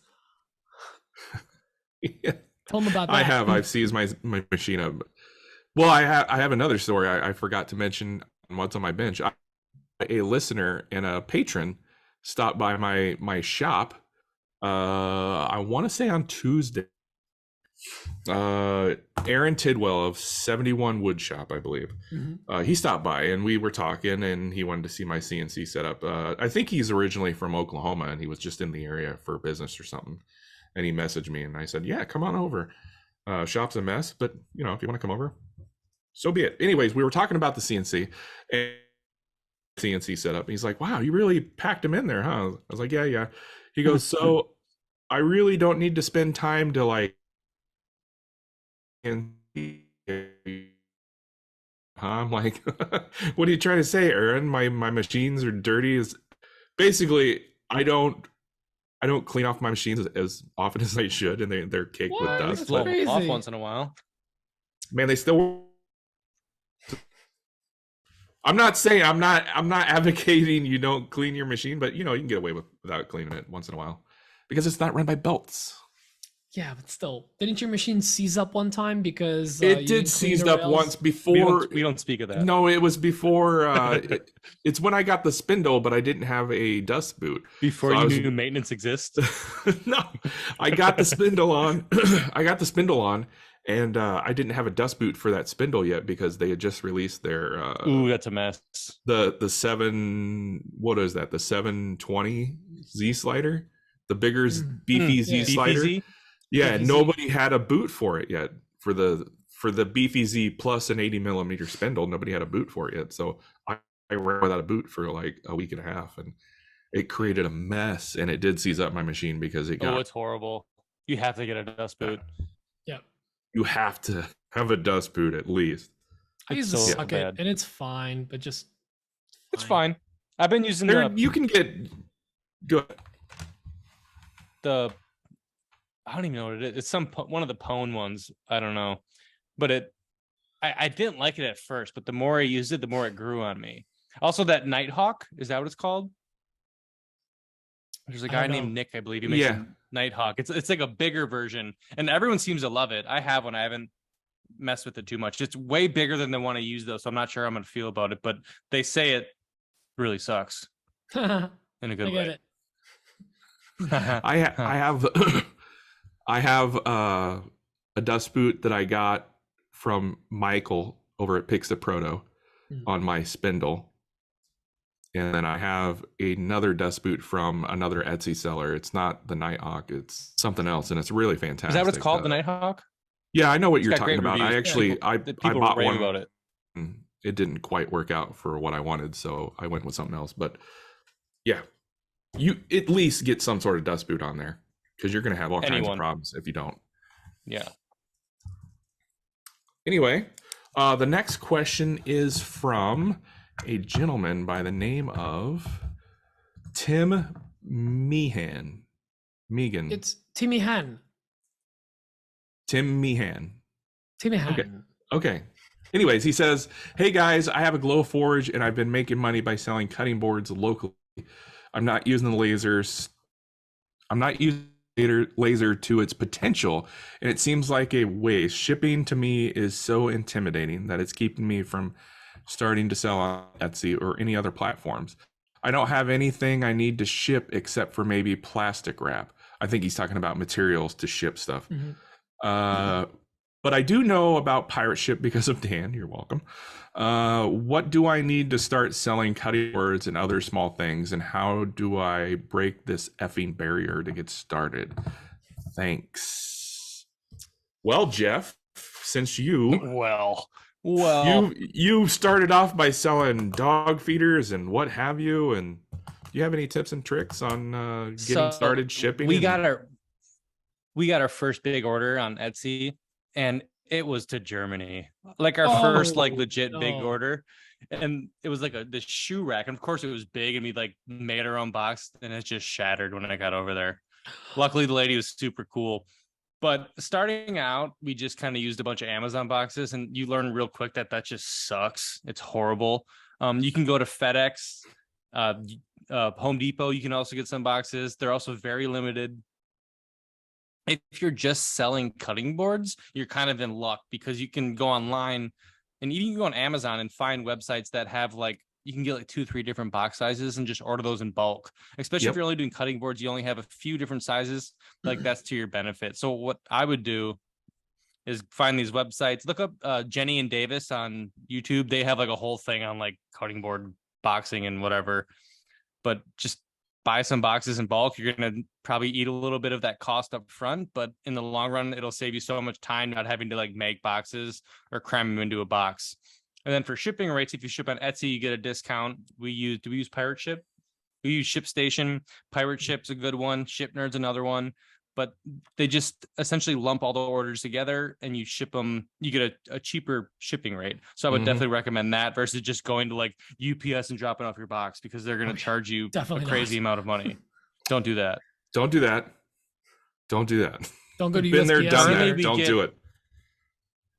Yeah. Tell him about that. I've seized my machine up. Well, I have another story I forgot to mention on what's on my bench. A listener and a patron stopped by my shop. I want to say on Tuesday. Aaron Tidwell of 71 Wood Shop, I believe. Mhm. He stopped by and we were talking, and he wanted to see my CNC setup. I think he's originally from Oklahoma, and he was just in the area for business or something. And he messaged me, and I said, "Yeah, come on over. Shop's a mess, but if you want to come over, so be it." Anyways, we were talking about the CNC and CNC setup. He's like, "Wow, you really packed him in there, huh?" I was like, "Yeah." He goes, "So I really don't need to spend time to like." And I'm like, "What are you trying to say, Aaron? My machines are dirty." Is basically I don't clean off my machines as often as I should, and they're caked with What? dust. That's But, crazy. Off once in a while. man, they still. I'm not saying I'm not advocating you don't clean your machine, but you can get away without cleaning it once in a while because it's not run by belts. Yeah, but still, didn't your machine seize up one time because It you did didn't clean seized the up rails? once before. We don't speak of that. No, it was before. It's when I got the spindle, but I didn't have a dust boot. Before So I you was- knew maintenance exists. No, I got the spindle on. I got the spindle on, and I didn't have a dust boot for that spindle yet because they had just released their Ooh, that's a mess. the 720 Z slider, the bigger beefy Z yeah. slider. BPZ? Yeah, Beefy Z. nobody had a boot for it yet. For the beefy Z plus an 80mm spindle, nobody had a boot for it yet. So I ran without a boot for like a week and a half, and it created a mess. And it did seize up my machine because it got. Oh, it's horrible. You have to get a dust boot. Yeah. You have to have a dust boot at least. I use It's the so socket, bad. and it's fine, but just It's fine. I've been using You can get good. the I don't even know what it is. It's one of the Pone ones. I don't know, but I didn't like it at first, but the more I used it, the more it grew on me. Also, that Nighthawk, is that what it's called? There's a I guy don't know. named Nick, I believe. He makes Yeah. a Nighthawk. It's like a bigger version, and everyone seems to love it. I have one. I haven't messed with it too much. It's way bigger than the one I use though, so I'm not sure how I'm gonna feel about it. But they say it really sucks I in a good get way. it. I have I have a dust boot that I got from Michael over at Pixta Proto on my spindle. And then I have another dust boot from another Etsy seller. It's not the Nighthawk, it's something else, and it's really fantastic. Is that what it's called, the Nighthawk? Yeah, I know what It's you're got talking great about. I reviews. actually People- I People bought rave one. about it. It didn't quite work out for what I wanted, so I went with something else. But yeah, you at least get some sort of dust boot on there because you're going to have all kinds of Anyone. problems if you don't. Yeah. Anyway, the next question is from a gentleman by the name of Tim Meehan. It's Timmy Han. Tim Meehan. Timmy Han. Okay. Anyways, he says, "Hey guys, I have a glow forge and I've been making money by selling cutting boards locally. I'm not using the lasers. I'm not using the laser to its potential, and it seems like a waste. Shipping to me is so intimidating that it's keeping me from starting to sell on Etsy or any other platforms. I don't have anything I need to ship except for maybe plastic wrap." I think he's talking about materials to ship stuff. But I do know about pirate ship because of Dan. You're welcome. What do I need to start selling cutting boards and other small things? And how do I break this effing barrier to get started? Thanks. Well, Jeff, since you Well, you started off by selling dog feeders and what have you, and do you have any tips and tricks on getting started shipping? We got our first big order on Etsy, and it was to Germany. Like our first like legit big no. order. And it was like this shoe rack. And of course it was big, and we like made our own box, and it just shattered when I got over there. Luckily the lady was super cool. But starting out, we just kind of used a bunch of Amazon boxes, and you learn real quick that just sucks. It's horrible. You can go to FedEx, Home Depot. You can also get some boxes. They're also very limited. If you're just selling cutting boards, you're kind of in luck because you can go online, and even you can go on Amazon and find websites that have like, you can get like 2-3 different box sizes and just order those in bulk. Especially if you're only doing cutting boards, you only have a few different sizes. Like that's to your benefit. So what I would do is find these websites, look up Jenny and Davis on YouTube. They have like a whole thing on like cutting board boxing and whatever, but just buy some boxes in bulk. You're going to probably eat a little bit of that cost up front, but in the long run, it'll save you so much time not having to like make boxes or cram them into a box. And then for shipping rates, if you ship on Etsy, you get a discount. Do we use Pirate Ship? We use ShipStation. Pirate Ship's a good one. ShipNerd's another one. But they just essentially lump all the orders together and you ship them. You get a cheaper shipping rate. So I would definitely recommend that versus just going to like UPS and dropping off your box, because they're going to charge you Definitely a crazy amount of money. Don't do that. Don't do that. Don't do that. Don't go to Been there, USPS. done Currently, that. we Don't get- do it.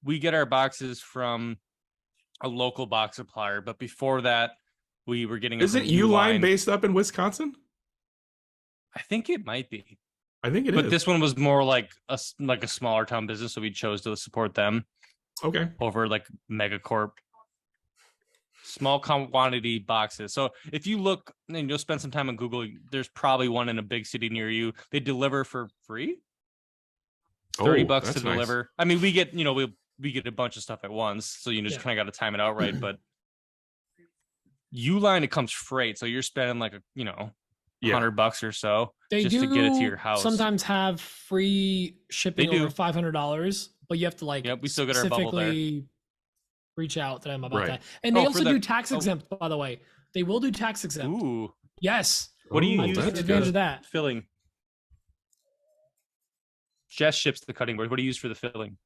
We get our boxes from a local box supplier, but before that, we were getting. Isn't Uline based up in Wisconsin? I think it might be. I think it is. But this one was more like a smaller town business, so we chose to support them Okay. over like Megacorp. Small quantity boxes. So if you look and you'll spend some time on Google, there's probably one in a big city near you. They deliver for free. $30 to that's deliver. nice. I mean, we get, we get a bunch of stuff at once, so just kind of got to time it out right. But Uline, it comes freight, so you're spending like $100 or so They just do to get it to your house. Sometimes have free shipping over $500, but you have to like we still get our bubble there. specifically reach out to them about Right. that. And they also for do the- tax exempt, by the way. They will do tax exempt. Ooh, Yes. what do you Ooh, use that's for Take good. advantage of that. filling? Jess ships the cutting board. What do you use for the filling?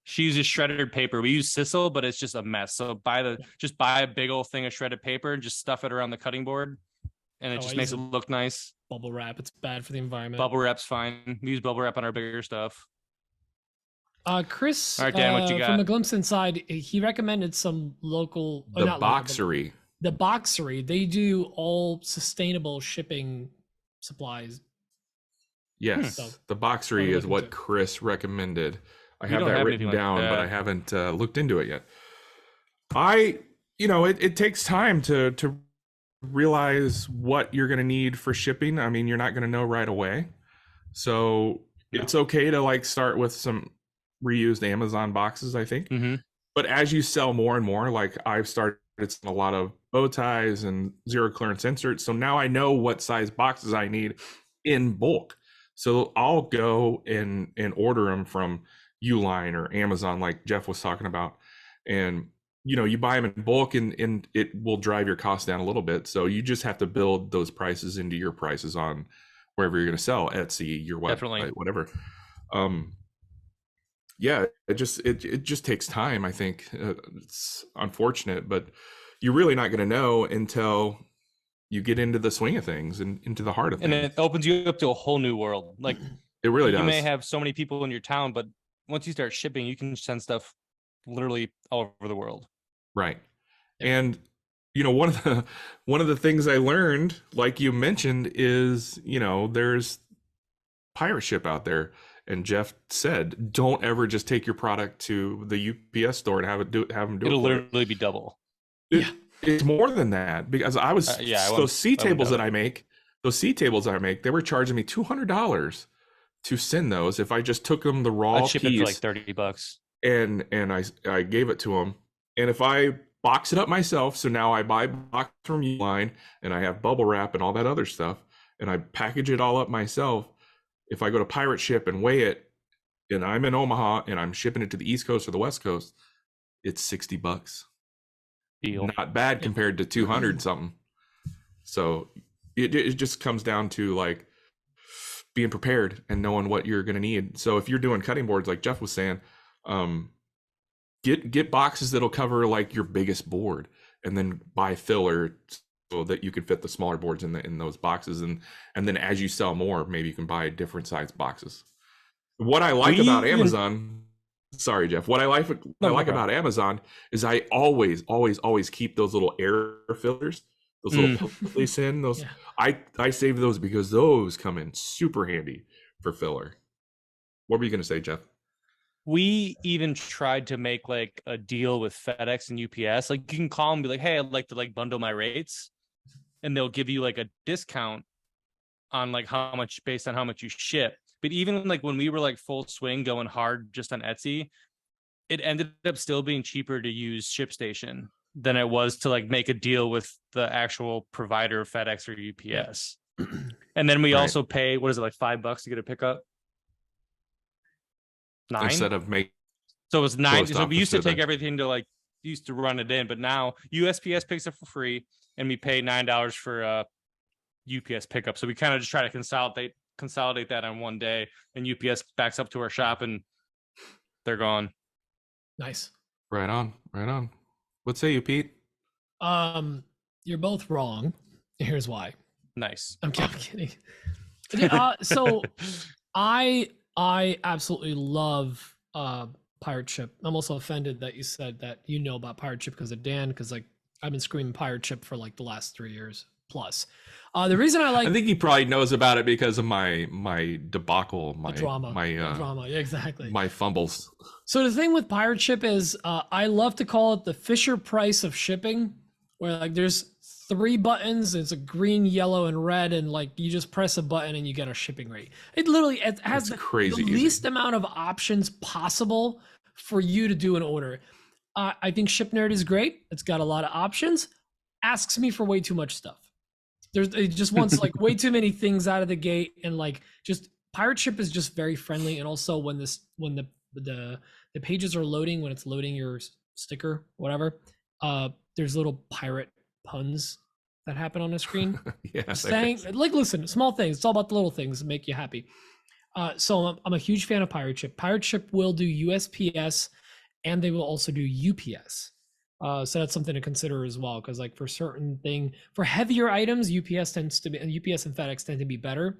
She uses shredded paper. We use sisal, but it's just a mess. So just buy a big old thing of shredded paper and just stuff it around the cutting board, and it Oh, just I makes use it look nice. Bubble wrap. It's bad for the environment. Bubble wrap's fine. We use bubble wrap on our bigger stuff. Chris, All right, Dan, what you from got? A Glimpse Inside, he recommended some local. The not local, but Boxery. the Boxery. They do all sustainable shipping supplies. Yes, So, the Boxery I'll is look what into it. Chris recommended. I We have don't that have written anything like down, but that. I haven't looked into it yet. It takes time to realize what you're going to need for shipping. I mean, you're not going to know right away. So it's okay to like start with some reused Amazon boxes, I think. Mm-hmm. But as you sell more and more, like I've started selling a lot of bow ties and zero clearance inserts. So now I know what size boxes I need in bulk. So I'll go and order them from Uline or Amazon, like Jeff was talking about. And, you buy them in bulk and it will drive your costs down a little bit. So you just have to build those prices into your prices on wherever you're going to sell, Etsy, your website, Definitely. whatever. It just takes time. I think it's unfortunate, but you're really not going to know until you get into the swing of things and into the heart of And things. it opens you up to a whole new world. Like It really does. you may have so many people in your town, but once you start shipping, you can send stuff literally all over the world. Right. And one of the things I learned, like you mentioned, is there's pirate ship out there. And Jeff said, don't ever just take your product to the UPS store and have them do It'll it for you. literally be double. It's more than that, because I was those C tables that I make, they were charging me $200 to send those if I just took them the raw I'd ship it for like piece $30. and I gave it to them. And if I box it up myself, so now I buy box from Uline and I have bubble wrap and all that other stuff, and I package it all up myself. If I go to Pirate Ship and weigh it, and I'm in Omaha and I'm shipping it to the East Coast or the West Coast, it's $60. Deal. Not bad compared to 200 something. So it just comes down to like being prepared and knowing what you're going to need. So if you're doing cutting boards, like Jeff was saying, get boxes that'll cover like your biggest board, and then buy filler so that you can fit the smaller boards in those boxes. And then as you sell more, maybe you can buy different size boxes. What I like about Amazon, sorry, Jeff, what I like about Amazon is I always keep those little air fillers, those little pellets they send. Those I save those because those come in super handy for filler. What were you going to say, Jeff? We even tried to make like a deal with FedEx and UPS. Like you can call and be like, hey, I'd like to like bundle my rates. And they'll give you like a discount on like how much based on how much you ship. But even like when we were like full swing going hard just on Etsy, it ended up still being cheaper to use ShipStation than it was to like make a deal with the actual provider of FedEx or UPS. And then we also pay, what is it, like $5 to get a pickup? 9 instead of make. So it was 9. So we used to take that. everything to like used to run it in, but now USPS picks it for free, and we pay $9 for UPS pickup. So we kind of just try to consolidate that on one day, and UPS backs up to our shop and they're gone. Nice. Right on. What say you, Pete? You're both wrong. Here's why. Nice. I'm kidding. So I absolutely love Pirate Ship. I'm also offended that you said that you know about Pirate Ship because of Dan, because like I've been screaming Pirate Ship for like the last 3 years. plus. The reason I like I think he probably knows about it because of my debacle, the drama, yeah, exactly. my fumbles. So the thing with pirate ship is I love to call it the Fisher Price of shipping, where like there's 3 buttons, it's a green, yellow, and red, and like you just press a button and you get a shipping rate. It literally has the least amount of options possible for you to do an order. I think ShipNerd is great. It's got a lot of options. Asks me for way too much stuff. It just wants like way too many things out of the gate, and like just pirate ship is just very friendly. And also when the pages are loading, when it's loading your sticker, whatever, there's little pirate puns that happen on the screen. Yeah, saying like, listen, small things. It's all about the little things that make you happy. So I'm a huge fan of pirate ship. Pirate ship will do USPS, and they will also do UPS. So that's something to consider as well, because like for heavier items, UPS and FedEx tend to be better.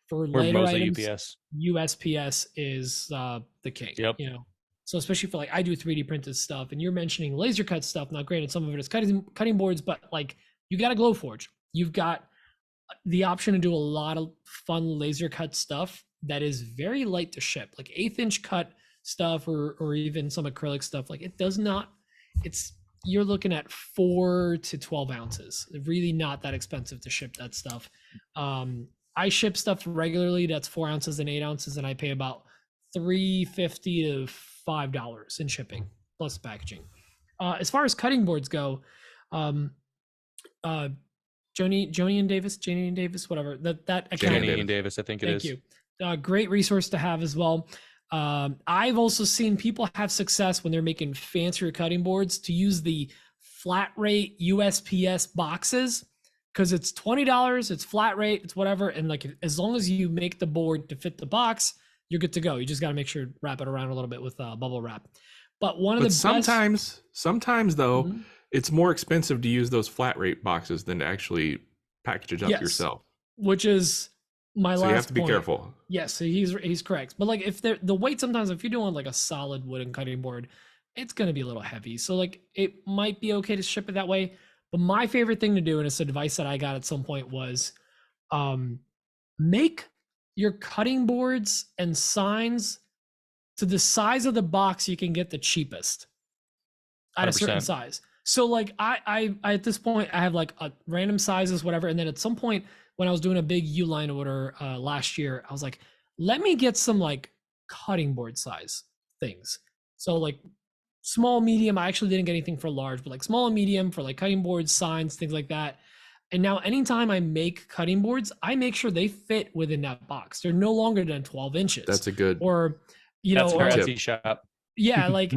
For lighter items, USPS is the king. Yep. You know, so especially for like I do 3D printed stuff, and you're mentioning laser cut stuff. Now, granted, some of it is cutting boards, but like you got a Glowforge, you've got the option to do a lot of fun laser cut stuff that is very light to ship, like 1/8 inch cut stuff, or even some acrylic stuff. Like you're looking at 4 to 12 ounces. Really not that expensive to ship that stuff. I ship stuff regularly that's 4 ounces and 8 ounces, and I pay about $3.50 to $5 in shipping plus packaging. As far as cutting boards go, Joni and Davis, whatever that account. Joni and Davis, I think it is. Thank you. Great resource to have as well. I've also seen people have success when they're making fancier cutting boards to use the flat rate USPS boxes, because it's $20, it's flat rate, it's whatever, and like as long as you make the board to fit the box, you're good to go. You just got to make sure to wrap it around a little bit with bubble wrap. But sometimes though, it's more expensive to use those flat rate boxes than to actually package it up yourself. Which is my last point. So you have to be careful. Yes, so he's correct. But like if the weight, sometimes if you're doing like a solid wooden cutting board, it's going to be a little heavy. So like it might be okay to ship it that way. But my favorite thing to do, and it's advice that I got at some point, was make your cutting boards and signs to the size of the box you can get the cheapest at 100%. A certain size. So like I at this point I have like a random sizes, whatever. And then at some point when I was doing a big U-line order last year, I was like, let me get some like cutting board size things. So like small, medium, I actually didn't get anything for large, but like small and medium for like cutting boards, signs, things like that. And now anytime I make cutting boards, I make sure they fit within that box. They're no longer than 12 inches. That's a good, or, you know, or Etsy shop. Yeah. Like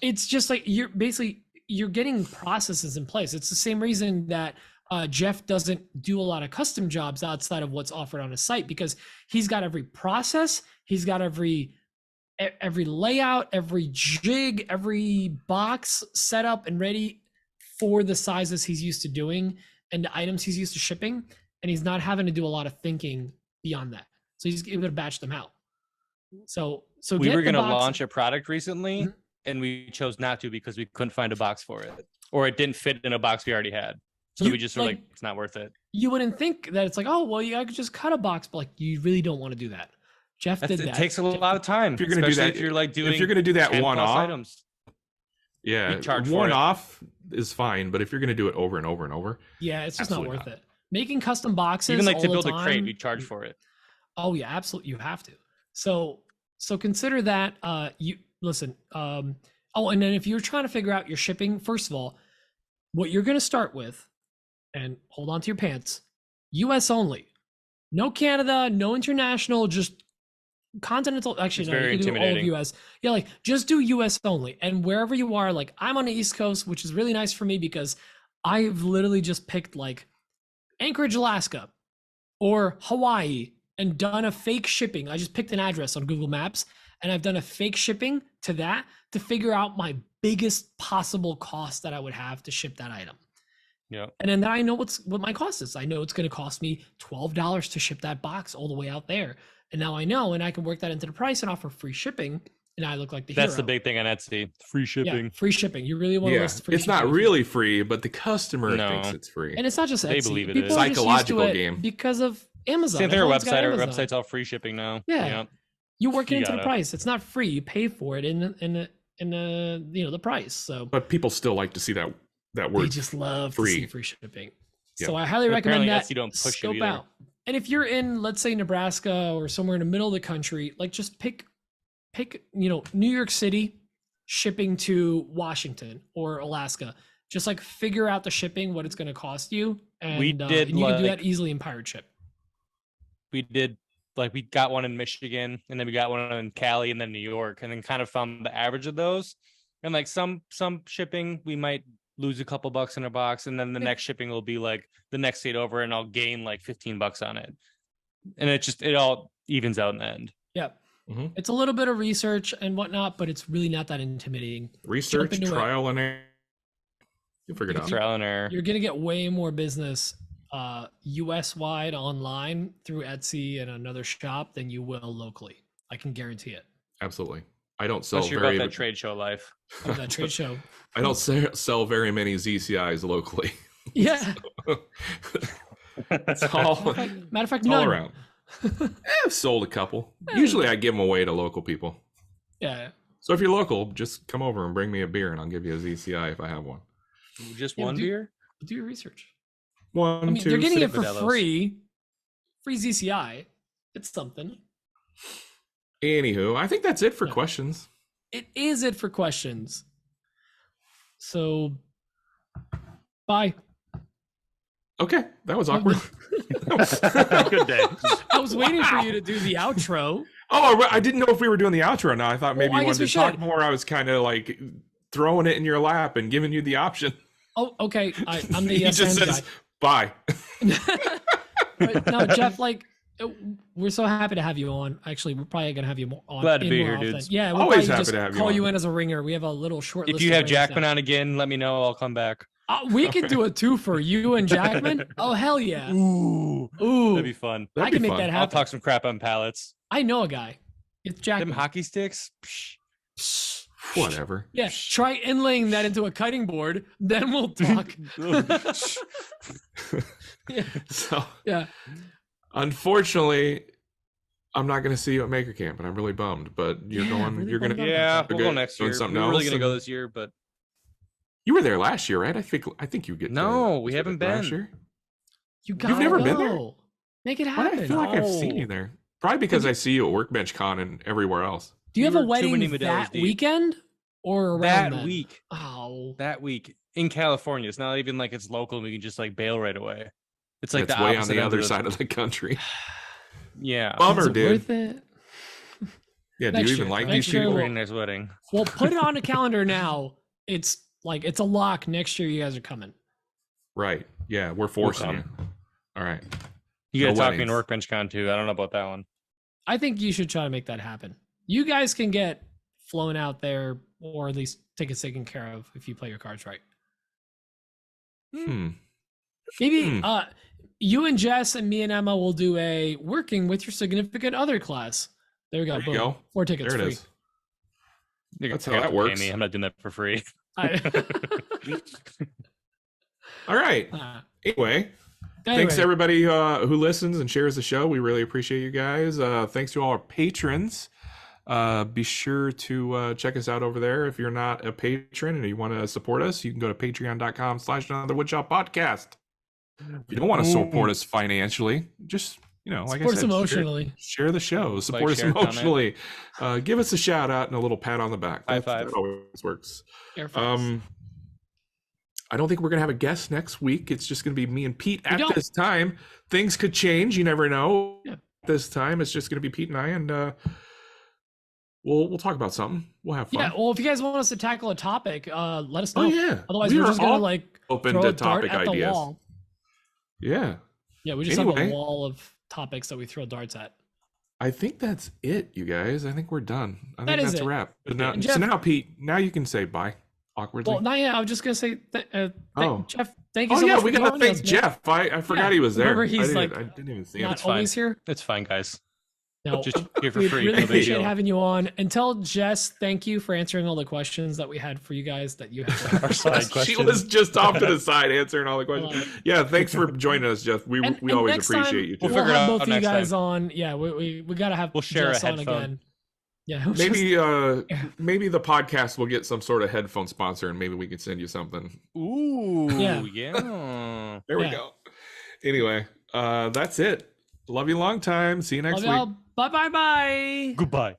it's just like, you're getting processes in place. It's the same reason that Jeff doesn't do a lot of custom jobs outside of what's offered on his site, because he's got every process. He's got every layout, every jig, every box set up and ready for the sizes he's used to doing and the items he's used to shipping. And he's not having to do a lot of thinking beyond that. So he's able to batch them out. So we were going to launch a product recently and we chose not to because we couldn't find a box for it, or it didn't fit in a box we already had. So we just were like, it's not worth it. You wouldn't think that it's like, oh, well, I could just cut a box, but like, you really don't want to do that. Jeff did that. It takes a lot of time. If you're going to do that, if you're like doing, if you're going to do that one-off items, yeah, one-off is fine. But if you're going to do it over and over and over, yeah, it's just not worth it. Making custom boxes, even like to build a crate, you charge for it. Oh yeah, absolutely, you have to. So consider that. You listen. Oh, and then if you're trying to figure out your shipping, first of all, what you're going to start with, and hold on to your pants, U.S. only. No Canada, no international, just continental. Actually, no, you can do all of US. Yeah, like just do US only. And wherever you are, like I'm on the East Coast, which is really nice for me because I've literally just picked like Anchorage, Alaska or Hawaii and done a fake shipping. I just picked an address on Google Maps and I've done a fake shipping to that to figure out my biggest possible cost that I would have to ship that item. Yeah. And then I know what my cost is. I know it's going to cost me $12 to ship that box all the way out there. And now I know, and I can work that into the price and offer free shipping and I look like the That's hero. the big thing on Etsy. Free shipping. Yeah, free shipping. You really want to Yeah, list free it's not shipping. really free, but the customer No. thinks it's free. And it's not just Etsy. They believe it People is. are just used to Psychological it game. because of Amazon. Same thing with our Everyone's got website. Our Amazon. website's all free shipping now. Yeah. Yep. You work it You into the gotta. price. It's not free. You pay for it in the price. So But people still like to see that they word. just love to free. see free shipping. Yeah. So I highly But recommend apparently that. Etsy don't push it Scope either. out. And if you're in, let's say, Nebraska or somewhere in the middle of the country, like just pick New York City shipping to Washington or Alaska. Just like figure out the shipping, what it's going to cost you, and We and did, you can do like- that easily in Pirate Ship. We did, like, we got one in Michigan, and then we got one in Cali, and then New York, and then kind of found the average of those. And like some shipping, we might lose a couple bucks in a box, and then the next shipping will be like the next state over, and I'll gain like $15 on it. And it all evens out in the end. Yeah. Mhm. It's a little bit of research and whatnot, but it's really not that intimidating. Research, into it. trial, and error. You'll figure it out. Trial and error. You're gonna get way more business US wide online through Etsy and another shop than you will locally. I can guarantee it. Absolutely. I don't sell Unless you're very. about that trade show life. Of that trade show. I don't sell very many ZCIs locally. Yeah. It's all, Matter of fact, all none. around. I've sold a couple. Usually I give them away to local people. Yeah. So if you're local, just come over and bring me a beer and I'll give you a ZCI if I have one. Just Yeah, one beer? Do your research. One, I mean, two, you're getting three. it for Modelos. free. Free ZCI. It's something. Anywho, I think that's it for Yeah. questions. It is it for questions. So, bye. Okay, that was awkward. Good day. I was waiting for you to do the outro. Oh, I didn't know if we were doing the outro now. I thought maybe Well, I you guess wanted we to talk should. more. I was kind of like throwing it in your lap and giving you the option. Oh, okay. I'm the He yes just and says, bye. guy. But no, Jeff, like, we're so happy to have you on. Actually, we're probably gonna have you on. Glad to in be more here, often. dudes. Yeah, we'll Always probably happy just to have you call on. you in as a ringer. We have a little short. If list you of have ringers Jackman now. on again, let me know. I'll come back. We could do a two for you and Jackman. Oh hell yeah! Ooh. Ooh, That'd be fun. That'd I can be make fun. that I'll happen. talk some crap on pallets. I know a guy. It's Them Jackman. hockey sticks? Psh. Whatever. Yeah, try inlaying that into a cutting board, then we'll talk. Yeah, So, yeah. unfortunately, I'm not going to see you at Maker Camp, and I'm really bummed. But you're Yeah, going. really you're going bummed to. out. Yeah, You're we'll go good. next Doing year. something We're really else gonna go and- this year, but You were there last year, right? I think you get. No, we was it haven't last been. year? You gotta never go. been there? Make it Why do happen. I feel like I've seen No. you there? Probably because I see you at Workbench Con and everywhere else. Do you We have a were too many wedding Modelos that deep. weekend or around that then? week, Oh, in California, it's not even like it's local and we can just like bail right away. It's like That's the way on opposite the end other of side of the country. Yeah. Bummer, is it dude. worth it? Yeah, do Next you even year. like Next these year people? we'll- Very nice wedding. Well, put it on a calendar now. It's a lock. Next year, you guys are coming. Right. Yeah, we're forcing We'll you. All right. You gotta No talk me in weddings. Workbench Con too. I don't know about that one. I think you should try to make that happen. You guys can get flown out there, or at least tickets taken care of if you play your cards right. Hmm. Maybe Hmm. you and Jess and me and Emma will do a working with your significant other class. There we go. There you Boom. go. 4 tickets There it free. is. You're That's gonna how have that to pay works. me. I'm not doing that for free. All right. Anyway, thanks to everybody who listens and shares the show. We really appreciate you guys. Thanks to all our patrons. Be sure to check us out over there. If you're not a patron and you want to support us, you can go to patreon.com/anotherwoodshop podcast. If you don't want to support us financially, just, like Support I us said, emotionally. share the show, support us share, comment. emotionally, give us a shout out and a little pat on the back. High That five. always works. Air Force. I don't think we're gonna have a guest next week. It's just gonna be me and Pete at don't. this time. Things could change. You never know. Yeah. This time it's just gonna be Pete and I, and we'll talk about something. We'll have fun. Yeah, well, if you guys want us to tackle a topic, let us know. Oh yeah. Otherwise, We we're are just gonna all like open throw to a dart topic at the ideas. wall. Yeah. Yeah, we just have Anyway. a wall of topics that we throw darts at. I think that's it, you guys. I think we're done. I That think is that's a it. wrap. And So Jeff- now, Pete, now you can say bye awkwardly. Well, not yet. I was just gonna say, Oh. Jeff, thank you Oh so yeah, much we for gotta joining thank us, man. Jeff. I forgot Yeah, he was there. remember he's, I like, didn't even see Not him. It's fine. always here. It's fine, guys. No, Just here for we free. really No big appreciate deal. having you on. And tell Jess, thank you for answering all the questions that we had for you guys that you had. Our side She questions. was just off to the side answering all the love questions. Yeah, thanks for joining us, Jeff. We And always next appreciate time, you We'll too. We'll figure it have out both of you next guys time. on. Yeah, we gotta have We'll share a Jess on headphone. again. Yeah, we'll just- Maybe the podcast will get some sort of headphone sponsor, and maybe we can send you something. Ooh, Yeah. yeah. There we Yeah. go. Anyway, that's it. Love you long time. See you next love week. y'all. Bye. Goodbye.